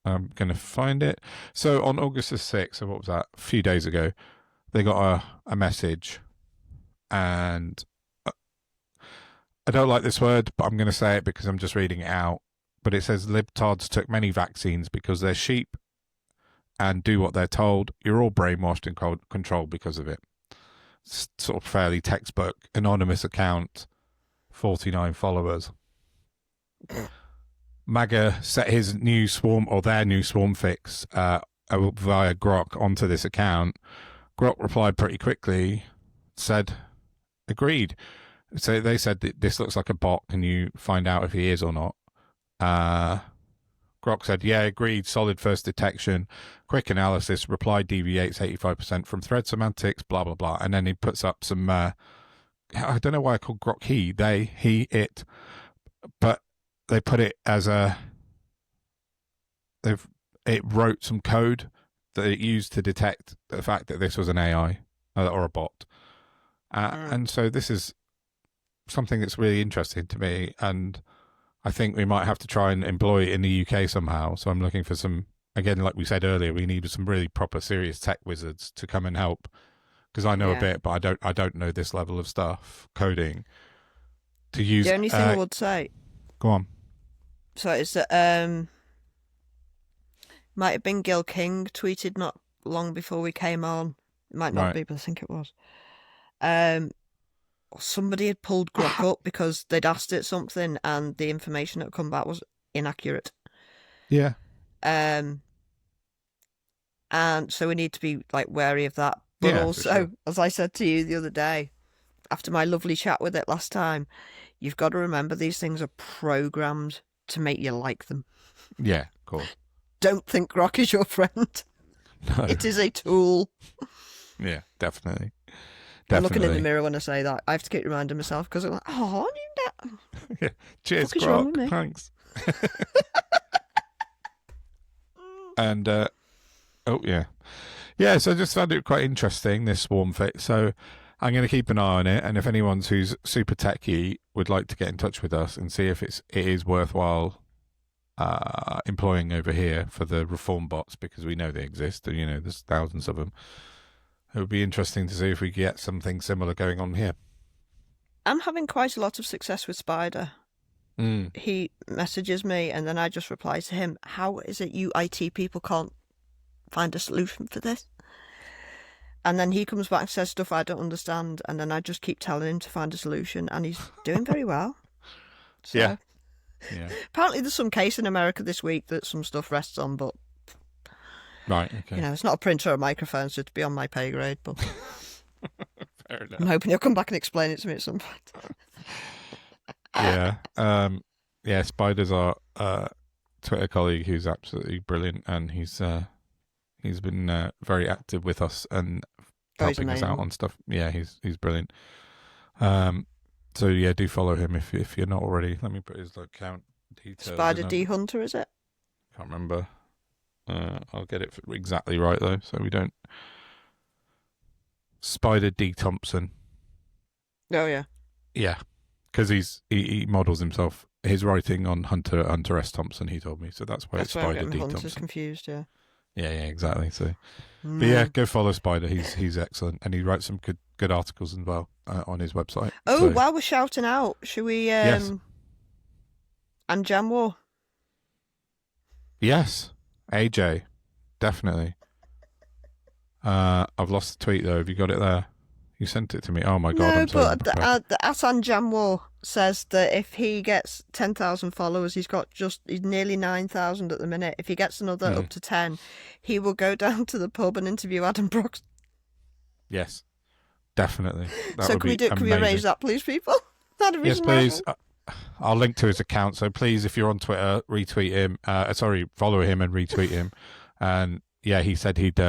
going to find it. So on August the 6th, so what was that? A few days ago, they got a message, and I don't like this word, but I'm going to say it because I'm just reading it out. But it says, libtards took many vaccines because they're sheep and do what they're told. You're all brainwashed and controlled because of it. It's sort of fairly textbook, anonymous account, 49 followers. MAGA set his new swarm, or their new swarm fix via Grok onto this account. Grok replied pretty quickly, said, agreed. So they said that this looks like a bot. Can you find out if he is or not? Grok said, yeah, agreed. Solid first detection. Quick analysis. Reply deviates 85% from thread semantics, blah, blah, blah. And then he puts up some, I don't know why I call Grok he, they, he, it. But they put it as they've it wrote some code that it used to detect the fact that this was an AI or a bot. And so this is something that's really interesting to me, and I think we might have to try and employ it in the UK somehow. So I'm looking for some, again, like we said earlier, we need some really proper, serious tech wizards to come and help, because I know a bit, but I don't know this level of stuff, coding, to use. The only thing I would say. Go on. So it's that might have been Gil King tweeted not long before we came on. It might not be, but I think it was. Somebody had pulled Grok up because they'd asked it something and the information that come back was inaccurate. Yeah. And so we need to be like wary of that. But also, sure, as I said to you the other day, after my lovely chat with it last time, you've got to remember these things are programmed to make you like them. Yeah, cool. Don't think Grok is your friend. No. It is a tool. Yeah, definitely. I'm looking in the mirror when I say that. I have to keep reminding myself because I'm like, oh, I knew that. Yeah. Cheers, Grok. Thanks. And, yeah, so I just found it quite interesting, this swarm fix. So I'm going to keep an eye on it. And if anyone who's super techie would like to get in touch with us and see if it is worthwhile employing over here for the reform bots, because we know they exist and, there's thousands of them. It would be interesting to see if we get something similar going on here. I'm having quite a lot of success with Spider. He messages me and then I just reply to him, how is it you IT people can't find a solution for this? And then he comes back and says stuff I don't understand, and then I just keep telling him to find a solution, and he's doing very well. So, yeah. Apparently there's some case in America this week that some stuff rests on, but right, okay. It's not a printer or a microphone, so it'd be on my pay grade, but fair enough. I'm hoping he'll come back and explain it to me at some point. Yeah. Spider's our Twitter colleague who's absolutely brilliant, and he's been very active with us and helping us out on stuff. Yeah, he's brilliant. So yeah, do follow him if you're not already. Let me put his account details. Spider D Hunter, is it? Can't remember. I'll get it exactly right though, so we don't. Spider D Thompson. Oh yeah. Yeah, because he models himself. His writing on Hunter S. Thompson. He told me, so that's why it's Spider D Thompson. Hunter's confused, yeah. Yeah, exactly. So, but yeah, go follow Spider. He's excellent, and he writes some good articles as well on his website. Oh, so, while we're shouting out, should we? Yes. And Jamwar. Yes, AJ, definitely. I've lost the tweet though. Have you got it there? You sent it to me. Oh my god! No, I'm sorry. But the Asan Jamwar says that if he gets 10,000 followers, he's nearly 9,000 at the minute. If he gets another up to 10, he will go down to the pub and interview Adam Brooks. Yes, definitely. So can we arrange that, please, people? That'd be yes, please. I'll link to his account. So please, if you're on Twitter, retweet him. Follow him and retweet him. And yeah, he said he'd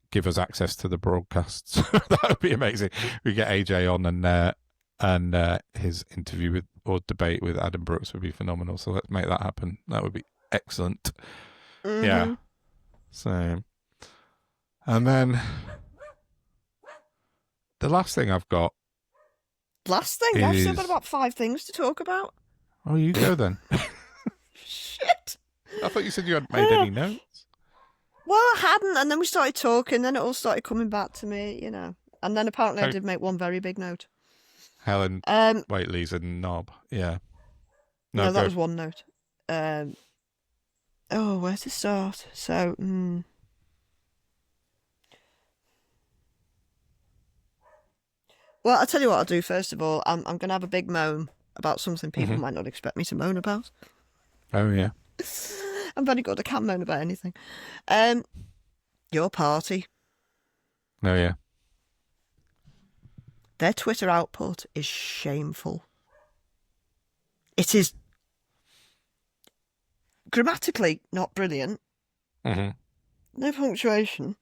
give us access to the broadcasts. That would be amazing. We get AJ on and his interview or debate with Adam Brooks would be phenomenal. So let's make that happen. That would be excellent. Mm-hmm. Yeah. So, and then the last thing I've got. Last thing? I've still got about 5 things to talk about. Oh, you go then. Shit. I thought you said you hadn't made any notes. Well, I hadn't, and then we started talking, then it all started coming back to me, And then apparently I did make one very big note. Helen Waitley's a knob, yeah. No, that was one note. Where to start? So, Well, I'll tell you what I'll do first of all. I'm going to have a big moan about something people might not expect me to moan about. Oh, yeah. I'm very good. I can't moan about anything. Your party. Oh, yeah. Their Twitter output is shameful. It is grammatically not brilliant. Mm-hmm. No punctuation.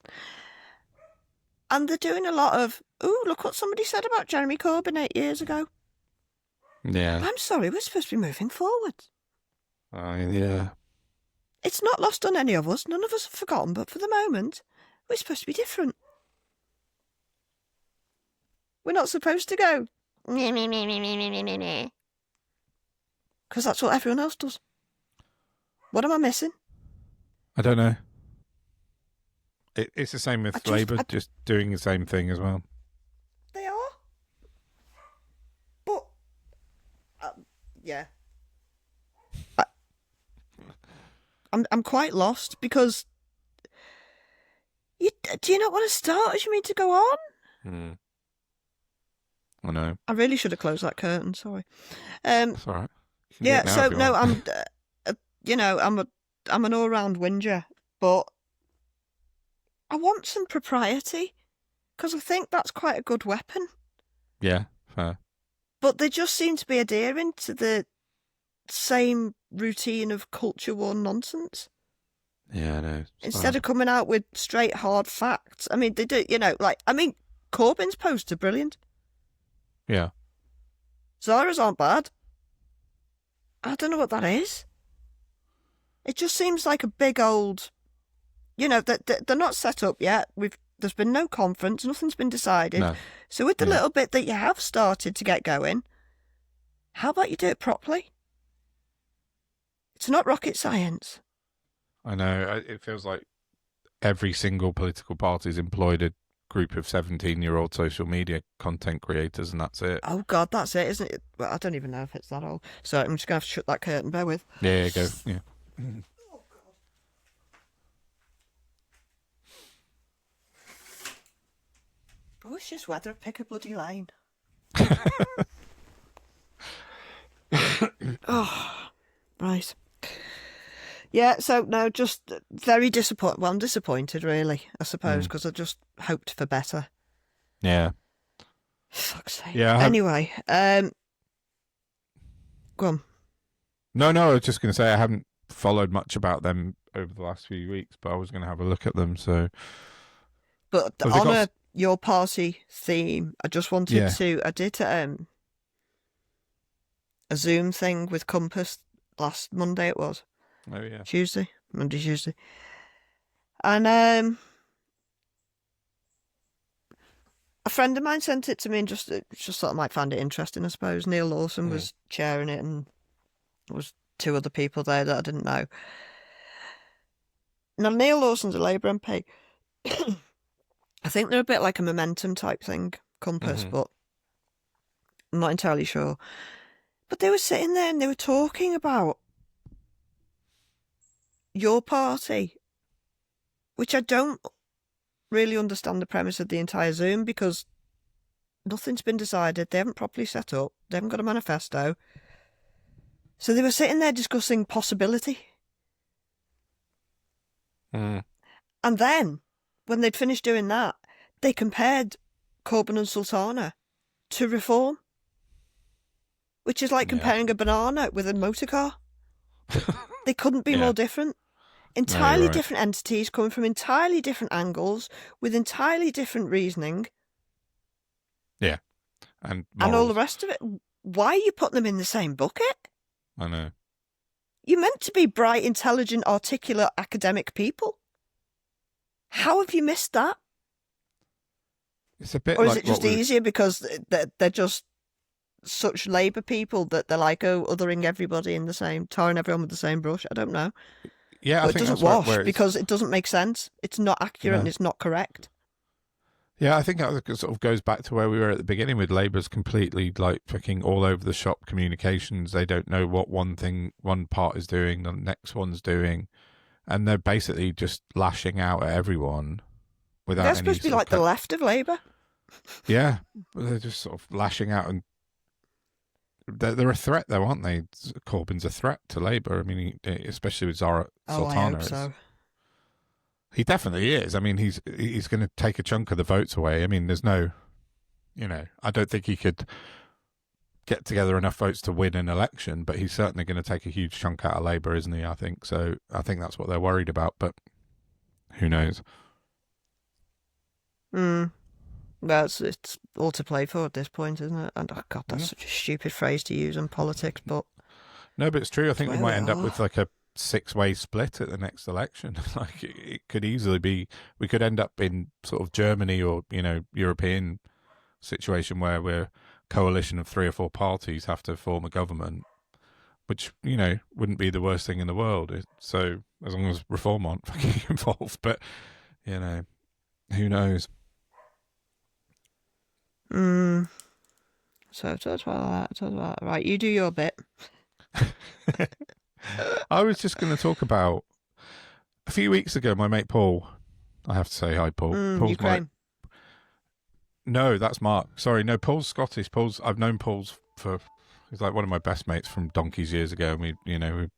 And they're doing a lot of, look what somebody said about Jeremy Corbyn 8 years ago. Yeah. I'm sorry, we're supposed to be moving forward. Yeah. it's not lost on any of us. None of us have forgotten, but for the moment, we're supposed to be different. We're not supposed to go, because that's what everyone else does. What am I missing? I don't know. It's the same with Labour, just doing the same thing as well. They are. But, yeah. I'm quite lost because do you not want to start as you mean to go on? I know. I really should have closed that curtain. Sorry. That's all right. Yeah. So no, I'm. I'm an all-round whinger, but I want some propriety because I think that's quite a good weapon. Yeah, fair. But they just seem to be adhering to the same routine of culture war nonsense. Yeah, I know. Instead of coming out with straight, hard facts. I mean, they do, Corbyn's posts are brilliant. Yeah. Zara's aren't bad. I don't know what that is. It just seems like a big old, they're not set up yet. There's been no conference, nothing's been decided. No. So with the little bit that you have started to get going, how about you do it properly? It's not rocket science. I know. It feels like every single political party's employed a group of 17-year-old social media content creators, and that's it. Oh, God, that's it, isn't it? Well, I don't even know if it's that old. So I'm just going to have to shut that curtain. Bear with. Yeah, go. Yeah. Oh, God. Oh, it's just weather. Pick a bloody lane. Oh, right. Yeah, so no, just very disappointed. Well, I'm disappointed, really, I suppose, because I just hoped for better. Yeah. Fuck's sake. Yeah. Anyway, go on. No, I was just going to say I haven't followed much about them over the last few weeks, but I was going to have a look at them. So, but on your party theme, I just wanted to. I did a Zoom thing with Compass last Monday. It was. Oh yeah. Monday, Tuesday, and a friend of mine sent it to me and just thought I might find it interesting. I suppose Neil Lawson was chairing it, and there was two other people there that I didn't know. Now Neil Lawson's a Labour MP. I think they're a bit like a momentum type thing, Compass, but I'm not entirely sure. But they were sitting there and they were talking about your party, which I don't really understand the premise of the entire Zoom because nothing's been decided. They haven't properly set up. They haven't got a manifesto. So they were sitting there discussing possibility. And then, when they'd finished doing that, they compared Corbyn and Sultana to Reform, which is like comparing a banana with a motor car. They couldn't be more different. Entirely different entities coming from entirely different angles with entirely different reasoning. Yeah. And all the rest of it. Why are you putting them in the same bucket? I know. You're meant to be bright, intelligent, articulate, academic people. How have you missed that? It's a bit or like is it just easier because they're just such Labour people that they're like, othering everybody in the same, tarring everyone with the same brush? I don't know. Yeah, but it doesn't wash because it doesn't make sense. It's not accurate and it's not correct. Yeah, I think that sort of goes back to where we were at the beginning with Labour's completely like fucking all over the shop communications. They don't know what one part is doing, the next one's doing, and they're basically just lashing out at everyone without. They're supposed to be like the left of Labour. Yeah, they're just sort of lashing out, and they're a threat, though, aren't they? Corbyn's a threat to Labour. I mean, especially with Zara Sultana. I hope so. He definitely is. I mean, he's going to take a chunk of the votes away. I mean, there's no, I don't think he could get together enough votes to win an election, but he's certainly going to take a huge chunk out of Labour, isn't he? I think so. I think that's what they're worried about, but who knows? Well, it's all to play for at this point, isn't it? And, oh God, that's such a stupid phrase to use in politics, but... No, but it's true. I think we might end up with like a six-way split at the next election. Like it could easily be, we could end up in sort of Germany or, you know, European situation where we're a coalition of 3 or 4 parties have to form a government, which, you know, wouldn't be the worst thing in the world. So as long as reform aren't fucking involved, but, you know, who knows? So talk about that. Right, you do your bit. I was just going to talk about a few weeks ago. My mate Paul, I have to say hi, Paul. Paul's Ukraine. No, that's Mark. Sorry, no, Paul's Scottish. I've known Paul's for. He's like one of my best mates from donkeys years ago, and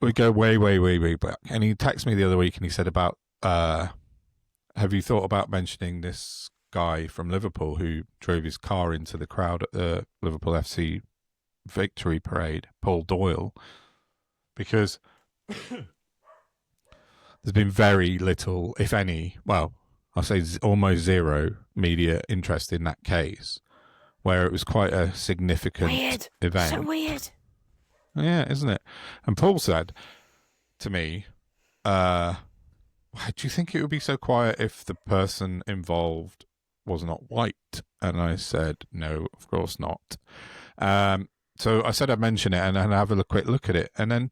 we go way, way, way, way back. And he texted me the other week, and he said about, have you thought about mentioning this guy from Liverpool who drove his car into the crowd at the Liverpool FC victory parade, Paul Doyle? Because there's been very little, if any, well, I'll say almost zero media interest in that case, where it was quite a significant event. So weird. Yeah, isn't it? And Paul said to me, do you think it would be so quiet if the person involved was not white? And I said, no, of course not. So I said I'd mention it and have a quick look at it. And then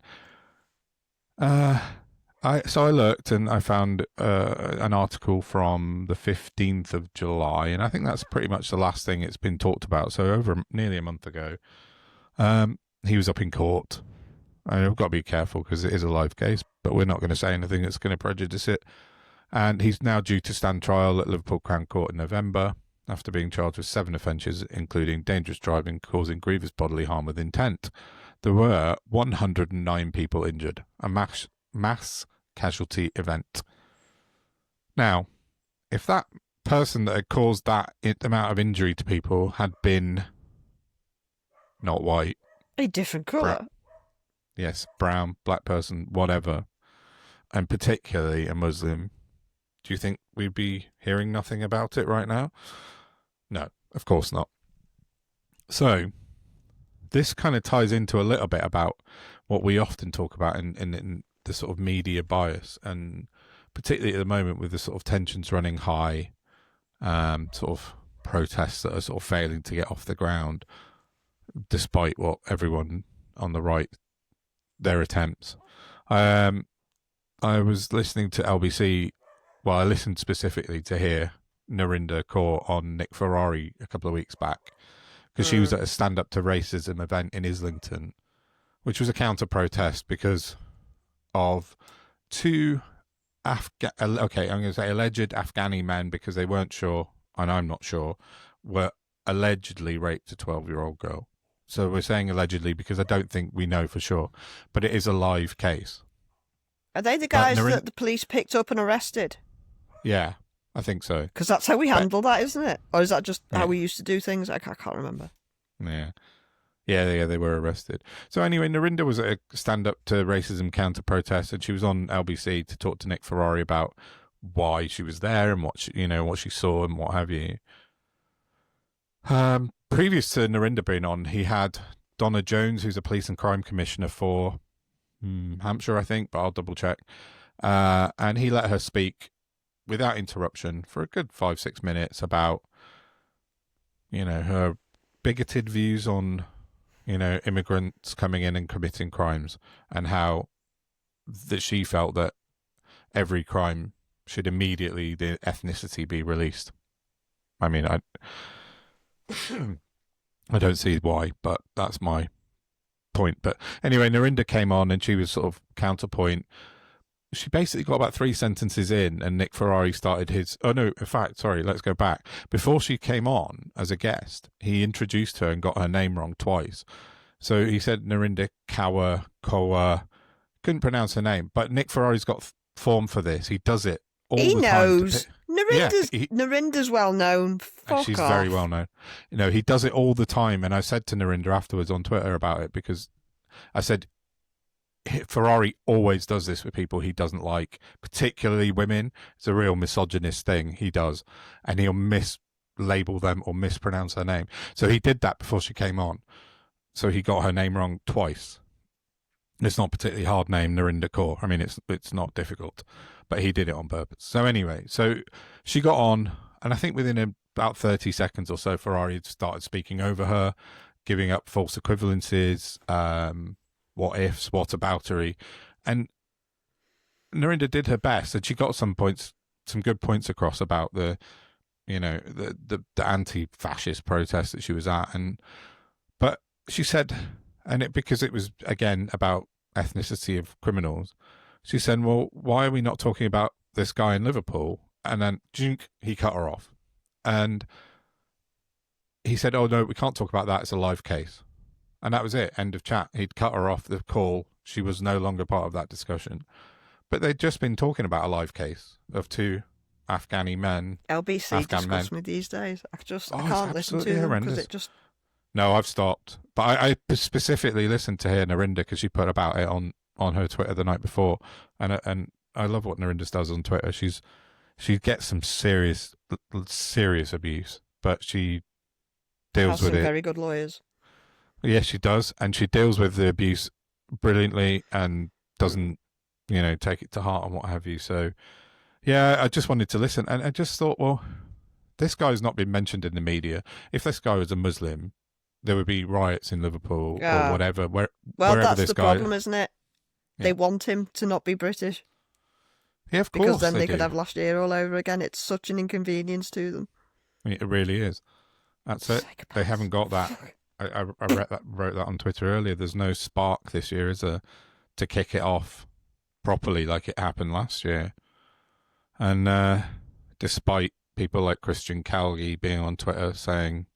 I looked and I found an article from the 15th of July, and I think that's pretty much the last thing it's been talked about. So over nearly a month ago, he was up in court. I've got to be careful because it is a live case, but we're not going to say anything that's going to prejudice it. And he's now due to stand trial at Liverpool Crown Court in November after being charged with 7 offences, including dangerous driving, causing grievous bodily harm with intent. There were 109 people injured, a mass casualty event. Now, if that person that had caused that amount of injury to people had been not white, A different colour. Yes, brown, black person, whatever, and particularly a Muslim, do you think we'd be hearing nothing about it right now? No, of course not. So this kind of ties into a little bit about what we often talk about in the sort of media bias, and particularly at the moment with the sort of tensions running high, sort of protests that are sort of failing to get off the ground, despite what everyone on the right, their attempts. I was listening to LBC. Well, I listened specifically to hear Narinder Kaur on Nick Ferrari a couple of weeks back, because she was at a stand up to racism event in Islington, which was a counter protest because of 2 I'm going to say alleged Afghani men, because they weren't sure, and I'm not sure, were allegedly raped a 12-year-old girl. So we're saying allegedly because I don't think we know for sure, but it is a live case. Are they the guys that the police picked up and arrested? Yeah, I think so. Because that's how we handle that, isn't it? Or is that just how we used to do things? I can't remember. Yeah, they were arrested. So anyway, Narinder was at a stand-up to racism counter-protest, and she was on LBC to talk to Nick Ferrari about why she was there and what she saw and what have you. Previous to Narinder being on, he had Donna Jones, who's a police and crime commissioner for Hampshire, I think, but I'll double check. And he let her speak without interruption for a good 5-6 minutes about, her bigoted views on, immigrants coming in and committing crimes, and how that she felt that every crime should immediately, the ethnicity be released. I mean, I don't see why, but that's my point. But anyway, Narinder came on and she was sort of counterpoint. She basically got about 3 sentences in and Nick Ferrari started his... Oh, no, in fact, sorry, let's go back. Before she came on as a guest, he introduced her and got her name wrong twice. So he said Narinder Kaur, couldn't pronounce her name, but Nick Ferrari's got form for this. He does it all the time. He knows. Narinder's well known. She's very well known. He does it all the time. And I said to Narinder afterwards on Twitter about it, because I said, Ferrari always does this with people he doesn't like, particularly women. It's a real misogynist thing he does. And he'll mislabel them or mispronounce her name. So he did that before she came on. So he got her name wrong twice. It's not a particularly hard name, Narinder Kaur. I mean, it's not difficult, but he did it on purpose. So anyway, so she got on, and I think within about 30 seconds or so, Ferrari started speaking over her, giving up false equivalences, what ifs, whataboutery, and Narinder did her best, and she got some good points across about the anti-fascist protest that she was at, but she said, because it was again about ethnicity of criminals, she said, well, why are we not talking about this guy in Liverpool? And then he cut her off, and he said, oh no, we can't talk about that, it's a live case. And that was it, end of chat. He'd cut her off the call. She was no longer part of that discussion. But they'd just been talking about a live case of two Afghani men. LBC Afghan disgusts men. me these days. I can't listen to them because it just... No, I've stopped. But I specifically listened to hear Narinder because she put about it on her Twitter the night before. And I love what Narinder does on Twitter. She gets some serious abuse, but she deals with it. Very good lawyers. Yes, she does. And she deals with the abuse brilliantly and doesn't, take it to heart and what have you. So, yeah, I just wanted to listen. And I just thought, well, this guy's not been mentioned in the media. If this guy was a Muslim, there would be riots in Liverpool or whatever. Well, wherever that's this the guy... problem, isn't it? Yeah. They want him to not be British. Yeah, of course. Because then they do. could have last year all over again. It's such an inconvenience to them. I mean, it really is. That's it. Psychopaths. They haven't got that. I wrote that on Twitter earlier. There's no spark this year, is there, to kick it off properly like it happened last year. And despite people like Christian Calgi being on Twitter saying,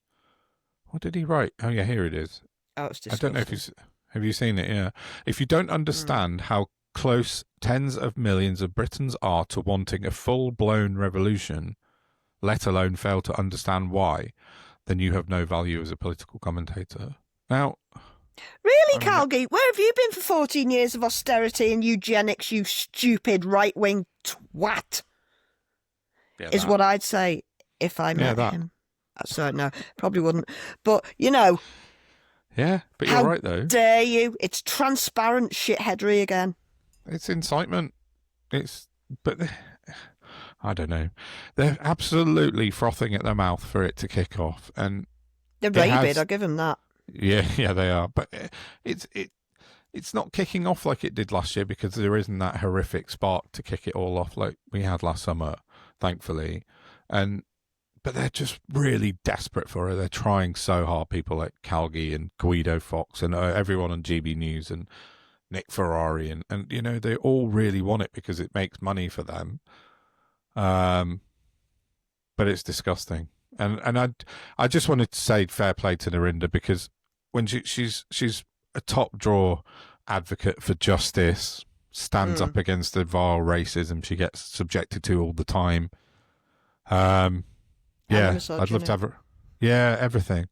what did he write? Oh, yeah, here it is. Oh, it's disgusting. I don't know if have you seen it? Yeah. If you don't understand how close tens of millions of Britons are to wanting a full-blown revolution, let alone fail to understand why, then you have no value as a political commentator. Now... Really, Calgi? Where have you been for 14 years of austerity and eugenics, you stupid right-wing twat? Yeah, is what I'd say if I met him. So, no, probably wouldn't. But, Yeah, but you're right, though. How dare you? It's transparent shitheadery again. It's incitement. But I don't know. They're absolutely frothing at their mouth for it to kick off. And they're rabid, I'll give them that. Yeah, they are. But it's not kicking off like it did last year because there isn't that horrific spark to kick it all off like we had last summer, thankfully. But they're just really desperate for it. They're trying so hard, people like Calgi and Guido Fox and everyone on GB News and Nick Ferrari. And they all really want it because it makes money for them. But it's disgusting. And I just wanted to say fair play to Narinder because when she's a top drawer advocate for justice, stands up against the vile racism she gets subjected to all the time. Yeah, I'd love to have her. Yeah, everything.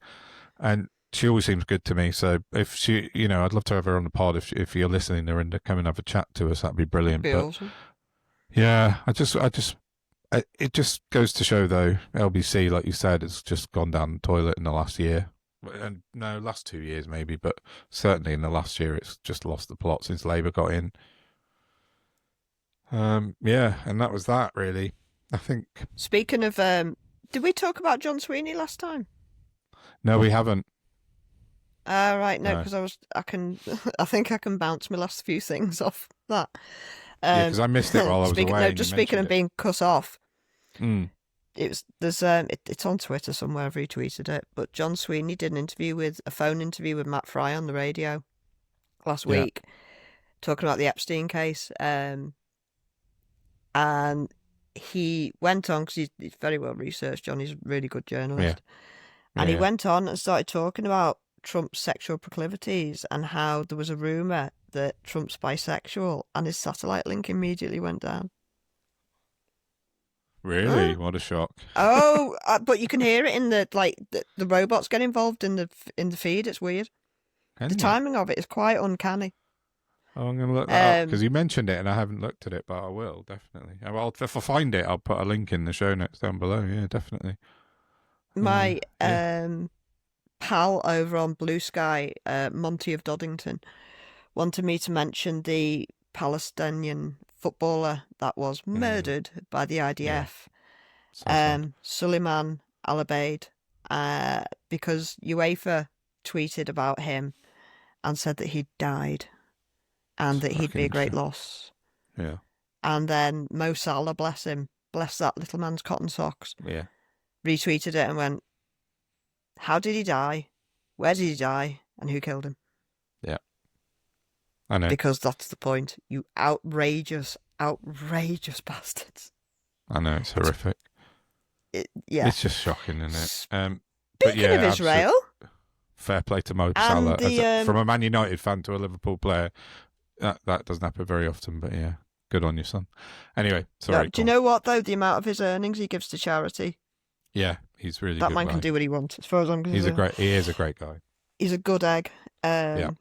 And she always seems good to me. So if she, I'd love to have her on the pod. If you're listening, Narinder, come and have a chat to us. That'd be brilliant. Awesome. Yeah, it just goes to show, though, LBC, like you said, it's just gone down the toilet in the last year. And no, last 2 years maybe, but certainly in the last year, it's just lost the plot since Labour got in. Yeah, and that was that, really. I think. Speaking of, did we talk about John Sweeney last time? No, we haven't. Right, no, because I think I can bounce my last few things off that. Because I missed it while I was away. No, just speaking of being cut off. Mm. It's on Twitter somewhere. I've retweeted it. But John Sweeney did a phone interview with Matt Fry on the radio last week, talking about the Epstein case. And he went on because he's very well researched. John, he's a really good journalist, and he went on and started talking about Trump's sexual proclivities and how there was a rumor that Trump's bisexual, and his satellite link immediately went down. Really? What a shock! Oh, but you can hear it in the robots get involved in the feed. It's weird. Timing of it is quite uncanny. Oh, I'm going to look that up because you mentioned it and I haven't looked at it, but I will definitely. Well, if I find it, I'll put a link in the show notes down below. Yeah, definitely. My pal over on Blue Sky, Monty of Doddington, wanted me to mention the Palestinian footballer that was murdered by the IDF, So sad. Suleiman Al-Abeid, because UEFA tweeted about him and said that he'd died and that he'd be a great loss. Yeah. And then Mo Salah, bless him, bless that little man's cotton socks, Yeah. retweeted it and went, how did he die? Where did he die? And who killed him? Yeah. I know. Because that's the point. You outrageous, outrageous bastards. I know, it's horrific. Yeah. It's just shocking, isn't it? Speaking of Israel, fair play to Mo Salah. the, From a Man United fan to a Liverpool player, that doesn't happen very often, but yeah, good on you, son. Anyway, sorry. do you know what, though? The amount of his earnings he gives to charity. Yeah, he's really that good. man can do what he wants, as far as I'm concerned. He is a great guy. He's a good egg. Yeah.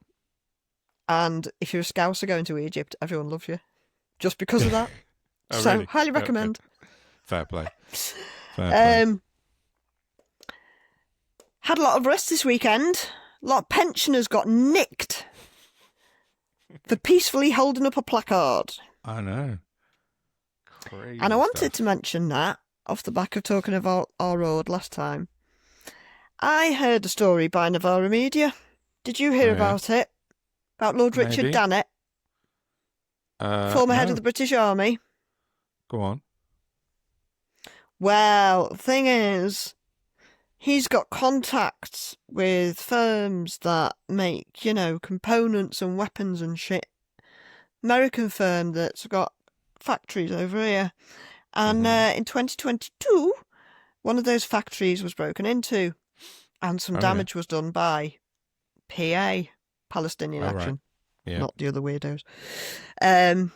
And if you're a Scouser going to Egypt, everyone loves you. Just because of that. Oh, so, really? highly recommend. Fair play. Fair play. Had a lot of rest this weekend. A lot of pensioners got nicked for peacefully holding up a placard. I know. Crazy And I wanted stuff. to mention that, off the back of talking about our road last time. I heard a story by Novara Media. Did you hear about it? About Lord Richard Maybe. Dannett, former head no. of the British Army. Go on. Well, the thing is, he's got contacts with firms that make, components and weapons and shit. American firm that's got factories over here. And in 2022, one of those factories was broken into and some damage was done by PA, Palestinian Action, not the other weirdos. And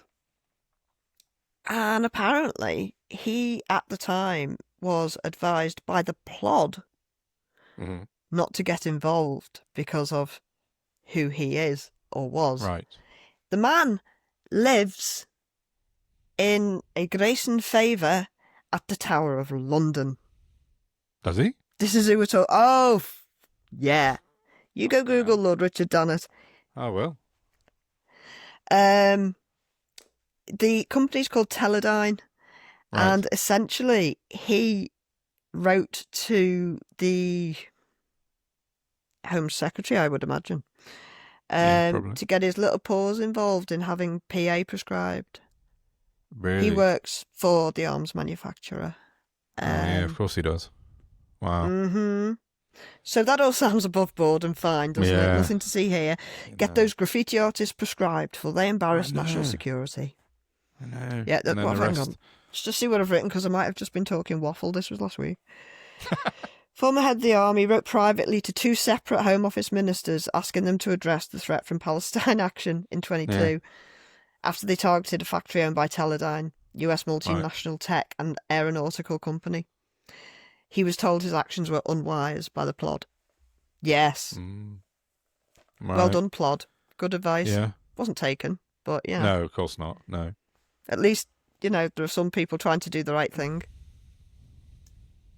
apparently, he, at the time, was advised by the plod not to get involved because of who he is or was. Right. The man lives in a grace and favour at the Tower of London. Does he? This is who we're talking. Oh, yeah. You go Google Lord Richard Dannett. Oh, well. The company's called Teledyne, and essentially he wrote to the Home Secretary, I would imagine, to get his little paws involved in having PA prescribed. Really? He works for the arms manufacturer. Yeah, of course he does. Wow. So that all sounds above board and fine, doesn't it? Nothing to see here. Get those graffiti artists prescribed, for they embarrass national security. I know. Yeah, hang on. Just see what I've written, because I might have just been talking waffle. This was last week. Former head of the army wrote privately to two separate Home Office ministers asking them to address the threat from Palestine Action in 22 after they targeted a factory owned by Teledyne, US multinational tech and aeronautical company. He was told his actions were unwise by the plod. Yes. Well done, plod. Good advice. Yeah. Wasn't taken, but yeah. No, of course not. No. At least, there are some people trying to do the right thing.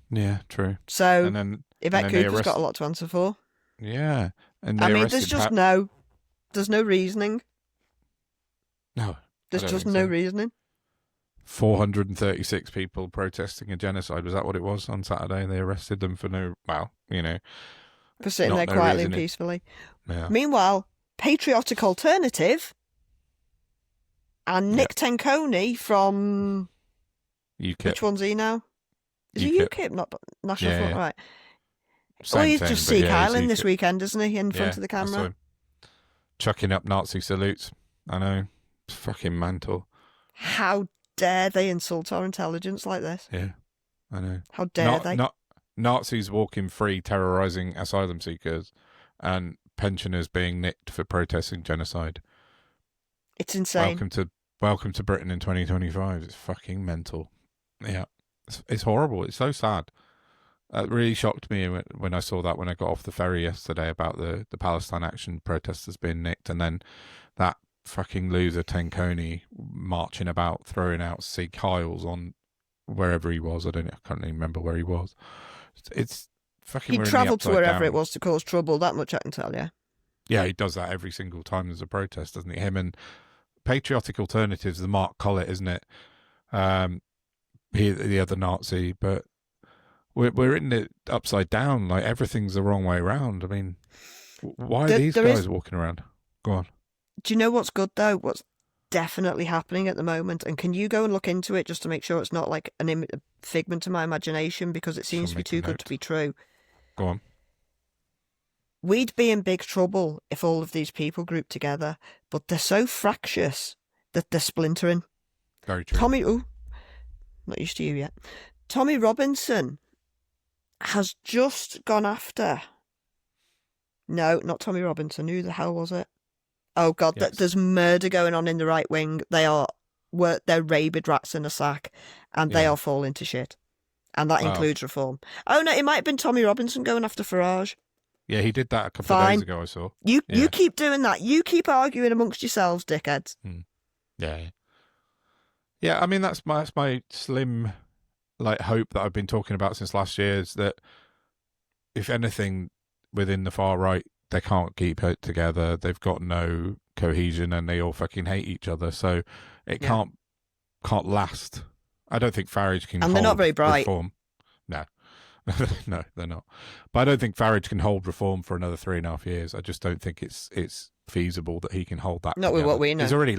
Yeah, true. So, and then Yvette Cooper's got a lot to answer for. Yeah. And there's just there's no reasoning. No. There's just no reasoning. 436 people protesting a genocide. Was that what it was on Saturday? They arrested them for for sitting there quietly and peacefully. Yeah. Meanwhile, Patriotic Alternative and Nick Tenconi from UKIP. Which one's he now? Is he UKIP, not National Front, right? He's just Seek Island this weekend, isn't he? In front of the camera, chucking up Nazi salutes. I know, it's fucking mental. How dare they insult our intelligence like this? Yeah, I know. How dare they? Nazis walking free, terrorising asylum seekers, and pensioners being nicked for protesting genocide. It's insane. Welcome to Britain in 2025. It's fucking mental. Yeah, it's horrible. It's so sad. It really shocked me when I saw that when I got off the ferry yesterday about the Palestine Action protesters being nicked, and then that fucking loser Tenconi marching about throwing out Sieg Heils on wherever he was. I can't even remember where he was. It's fucking. He travelled to wherever it was to cause trouble. That much I can tell you. Yeah, he does that every single time there's a protest, doesn't he? Him and Patriotic Alternatives, the Mark Collett, isn't it? The other Nazi, but we're in it upside down. Like everything's the wrong way around. I mean, why are these guys walking around? Go on. Do you know what's good though? What's definitely happening at the moment, and can you go and look into it just to make sure it's not like a figment of my imagination, because it seems to be too good to be true. Go on. We'd be in big trouble if all of these people grouped together, but they're so fractious that they're splintering. Very true. Not used to you yet. Tommy Robinson has just gone after. No, not Tommy Robinson. Who the hell was it? Oh God, yes. There's murder going on in the right wing. They're rabid rats in a sack, and they are falling to shit. And that includes reform. Oh no, it might have been Tommy Robinson going after Farage. Yeah, he did that a couple of days ago, I saw. You keep doing that. You keep arguing amongst yourselves, dickheads. Yeah. I mean, that's my slim hope that I've been talking about since last year, is that if anything within the far right, they can't keep it together. They've got no cohesion, and they all fucking hate each other. So it can't last. I don't think Farage can. And they're not very bright. Reform. No. No, they're not. But I don't think Farage can hold reform for another 3.5 years. I just don't think it's feasible that he can hold that. Not together. With what we know. He's already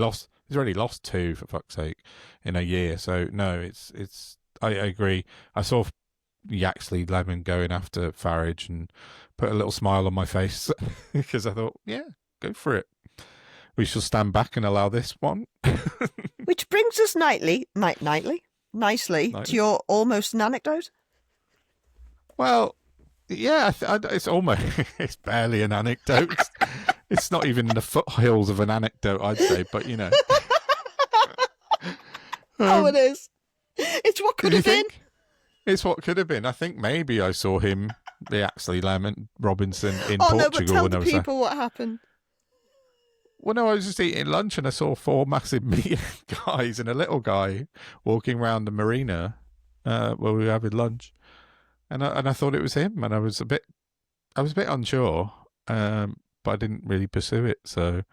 lost 2, for fuck's sake, in a year. So no, it's. I agree. I saw Yaxley Lemon going after Farage and put a little smile on my face because I thought, yeah, go for it. We shall stand back and allow this one. Which brings us nicely to your almost an anecdote. Well, yeah, it's almost, it's barely an anecdote. It's not even in the foothills of an anecdote, I'd say, but you know. It is. It's what could have been. It's what could have been. I think maybe I saw him, the Yaxley Lemon Robinson, in Portugal. No, but tell the people what happened. Well, no, I was just eating lunch and I saw 4 massive meat guys and a little guy walking around the marina where we were having lunch. And I thought it was him, and I was a bit unsure, but I didn't really pursue it. So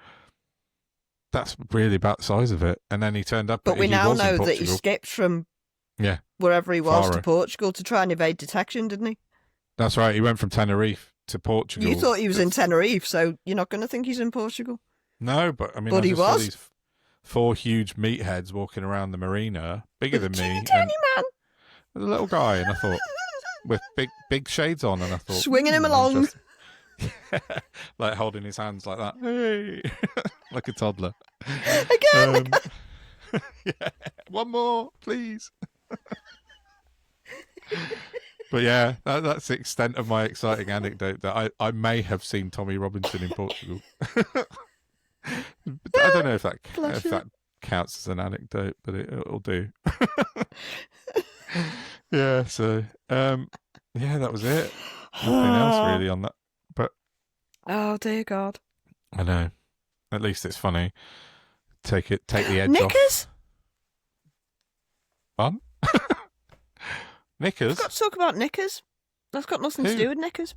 that's really about the size of it. And then he turned up. But we now know that he skipped from wherever he was to Portugal to try and evade detection, didn't he? That's right. He went from Tenerife to Portugal. You thought he was in Tenerife, so you're not going to think he's in Portugal. No, but I mean, but he was. Saw these 4 huge meatheads walking around the marina, bigger than me, tiny man, a little guy, and I thought. With big shades on, and I thought swinging him along, like holding his hands like that, hey, like a toddler. Again, one more, please. But yeah, that's the extent of my exciting anecdote. That I may have seen Tommy Robinson in Portugal. I don't know if that counts as an anecdote, but it'll do. Yeah, so that was it. Nothing else really on that. But oh dear God, I know. At least it's funny. Take the edge Knickers? off. Fun? Knickers? I've got to talk about knickers. That's got nothing to do with knickers.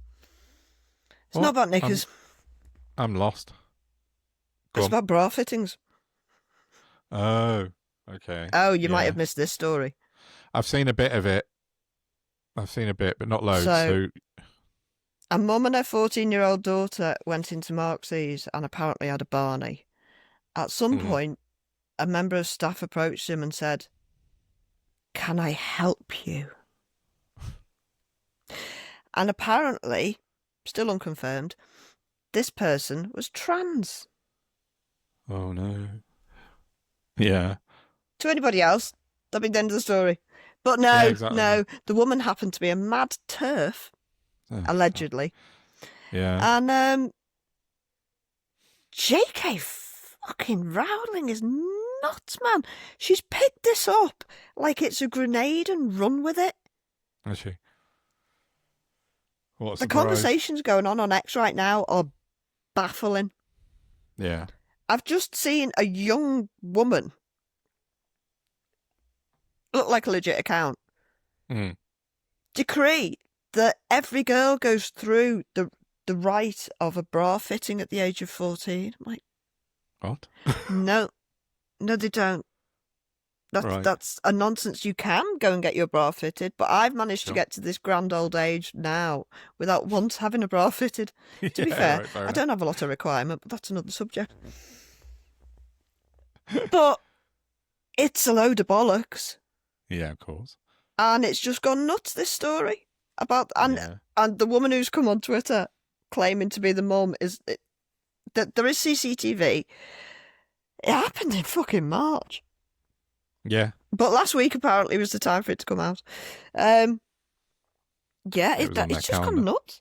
It's not about knickers. I'm lost. It's about bra fittings. Oh, okay. Oh, you might have missed this story. I've seen a bit of it. But not loads. So a mum and her 14-year-old daughter went into Marks's and apparently had a Barney. At some point, a member of staff approached him and said, "Can I help you?" And apparently, still unconfirmed, this person was trans. Oh no. Yeah. To anybody else, that'd be the end of the story. But no, the woman happened to be a mad TERF, allegedly. Yeah. And J.K. fucking Rowling is nuts, man. She's picked this up like it's a grenade and run with it. Is she? What a the surprise. conversations going on X right now are baffling. Yeah. I've just seen a young woman, look like a legit account, decree that every girl goes through the the right of a bra fitting at the age of 14. I'm like, What? no, they don't. Right. That's a nonsense. You can go and get your bra fitted, but I've managed to Sure. get to this grand old age now without once having a bra fitted. To be Yeah, fair, right, fair I enough. don't have a lot of requirement, but that's another subject. But it's a load of bollocks, Yeah, of course. and it's just gone nuts. This story about Yeah. and the woman who's come on Twitter claiming to be the mum that there is CCTV. It happened in fucking March. Yeah. But last week apparently was the time for it to come out. Yeah, It was on it's their just gone calendar. nuts.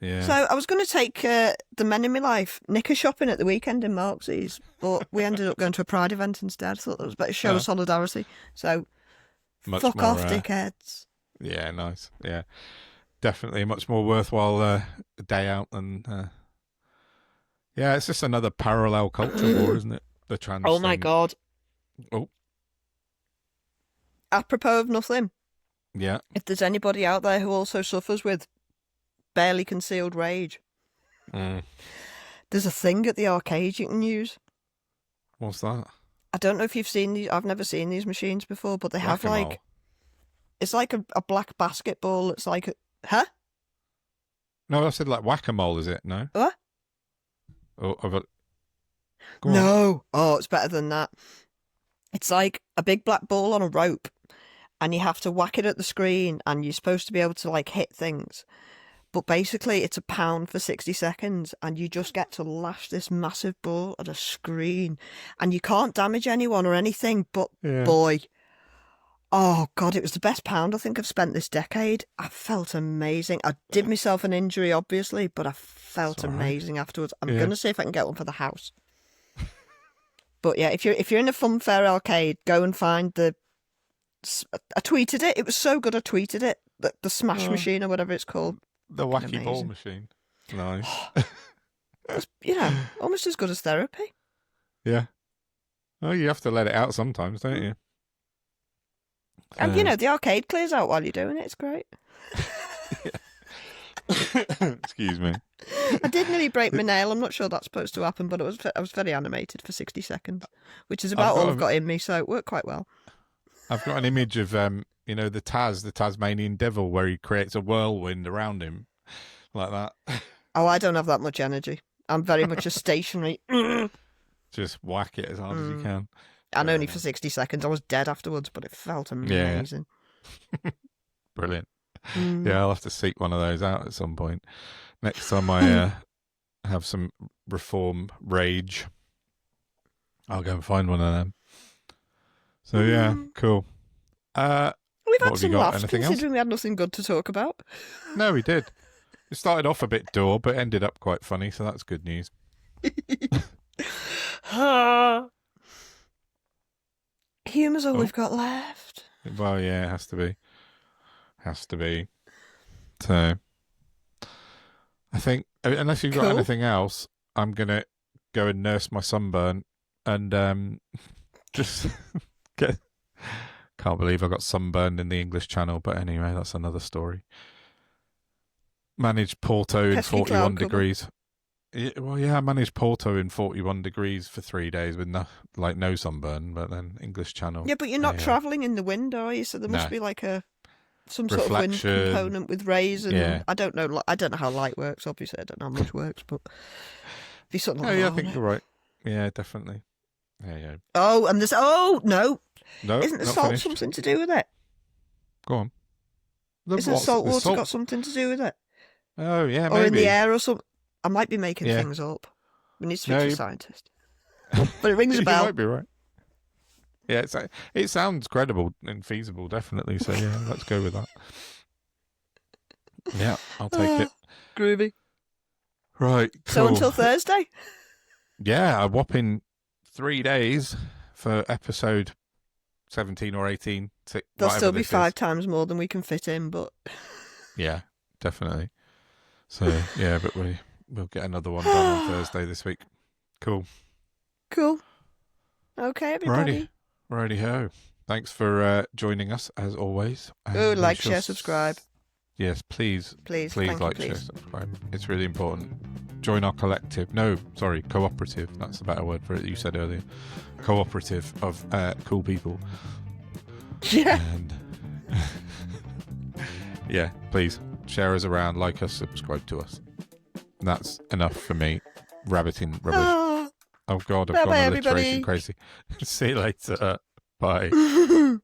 Yeah. So I was going to take the men in my life knicker shopping at the weekend in Marks's, but we ended up going to a Pride event instead. I thought that was a better show of solidarity. So Much fuck more, off, dickheads. Yeah, nice. Yeah. Definitely a much more worthwhile day out than... Yeah, it's just another parallel culture war, isn't it? The trans Oh my thing. God. Oh. Apropos of nothing, Yeah. if there's anybody out there who also suffers with barely concealed rage, there's a thing at the arcade you can use. What's that? I don't know if you've seen these. I've never seen these machines before, but they have Whack-a-mole. like... It's like a black basketball. It's like huh? No, I said like whack-a-mole, is it? No? What? Oh, Go on. No. Oh, it's better than that. It's like a big black ball on a rope, and you have to whack it at the screen, and you're supposed to be able to like hit things. But basically, it's £1 for 60 seconds, and you just get to lash this massive ball at a screen, and you can't damage anyone or anything. But Yeah. boy, oh God, it was the best pound I think I've spent this decade. I felt amazing. I did myself an injury, obviously, but I felt It's all right. amazing afterwards. I'm Yeah. going to see if I can get one for the house. But yeah, if you're in a Funfair arcade, go and find the... I tweeted it. It was so good I tweeted it. The Smash Machine or whatever it's called. The wacky ball amazing. machine. Nice. It's, almost as good as therapy. Yeah. Oh, you have to let it out sometimes, don't you? And the arcade clears out while you're doing it. It's great. Excuse me. I did nearly break my nail. I'm not sure that's supposed to happen, but I was very animated for 60 seconds, which is about all I've got in me, so it worked quite well. I've got an image of the Tasmanian devil, where he creates a whirlwind around him, like that. Oh, I don't have that much energy. I'm very much a stationary... Just whack it as hard as you can. And only for 60 seconds. I was dead afterwards, but it felt amazing. Brilliant. Yeah, I'll have to seek one of those out at some point. Next time I have some reform rage, I'll go and find one of them. So yeah, cool. We've what had have you some got? laughs Anything else? considering we had nothing good to talk about. No, we did. It started off a bit dour, but ended up quite funny, so that's good news. Humour's all we've got left. Well, yeah, it has to be. Has to be. So, I think, unless you've got Cool. anything else, I'm going to go and nurse my sunburn and just get... Can't believe I got sunburned in the English Channel, but anyway, that's another story. Managed Porto in Pesky 41 cloud cover. degrees. Yeah, I managed Porto in 41 degrees for 3 days with no sunburn, but then English Channel. Yeah, but you're not travelling in the wind, are you? So there must No. be like some sort of wind Reflection. component with rays, and Yeah. I don't know how light works. Obviously, I don't know how much works, but be something like Oh, yeah, I that. think you're right. Yeah, definitely. Yeah. Oh, and there's no, No, isn't the not salt finished. something to do with it? Go on. Isn't salt water got something to do with it? Oh, yeah, Or maybe. in the air or something? I might be making Yeah. things up. We need to speak No, to a you- scientist. But it rings a You bell. might be right. Yeah, it sounds credible and feasible, definitely. So, yeah, let's go with that. Yeah, I'll take it. Groovy. Right, cool. So until Thursday? Yeah, a whopping 3 days for episode 17 or 18. There'll still be this is. 5 times more than we can fit in, but... Yeah, definitely. So, yeah, but we'll get another one done on Thursday this week. Cool. Cool. Okay, everybody. Righty ho. Thanks for joining us, as always. Oh, And like, we shall share, subscribe. Yes, please Please, like, thank you, share, please. subscribe. It's really important. Join our collective. No, sorry, cooperative. That's the better word for it. You said earlier. Cooperative of cool people. Yeah. And yeah, please share us around, like us, subscribe to us. That's enough for me. Rabbiting rubbish. Oh God, I've Bye-bye, gone alliteration everybody. crazy. See you later. Bye.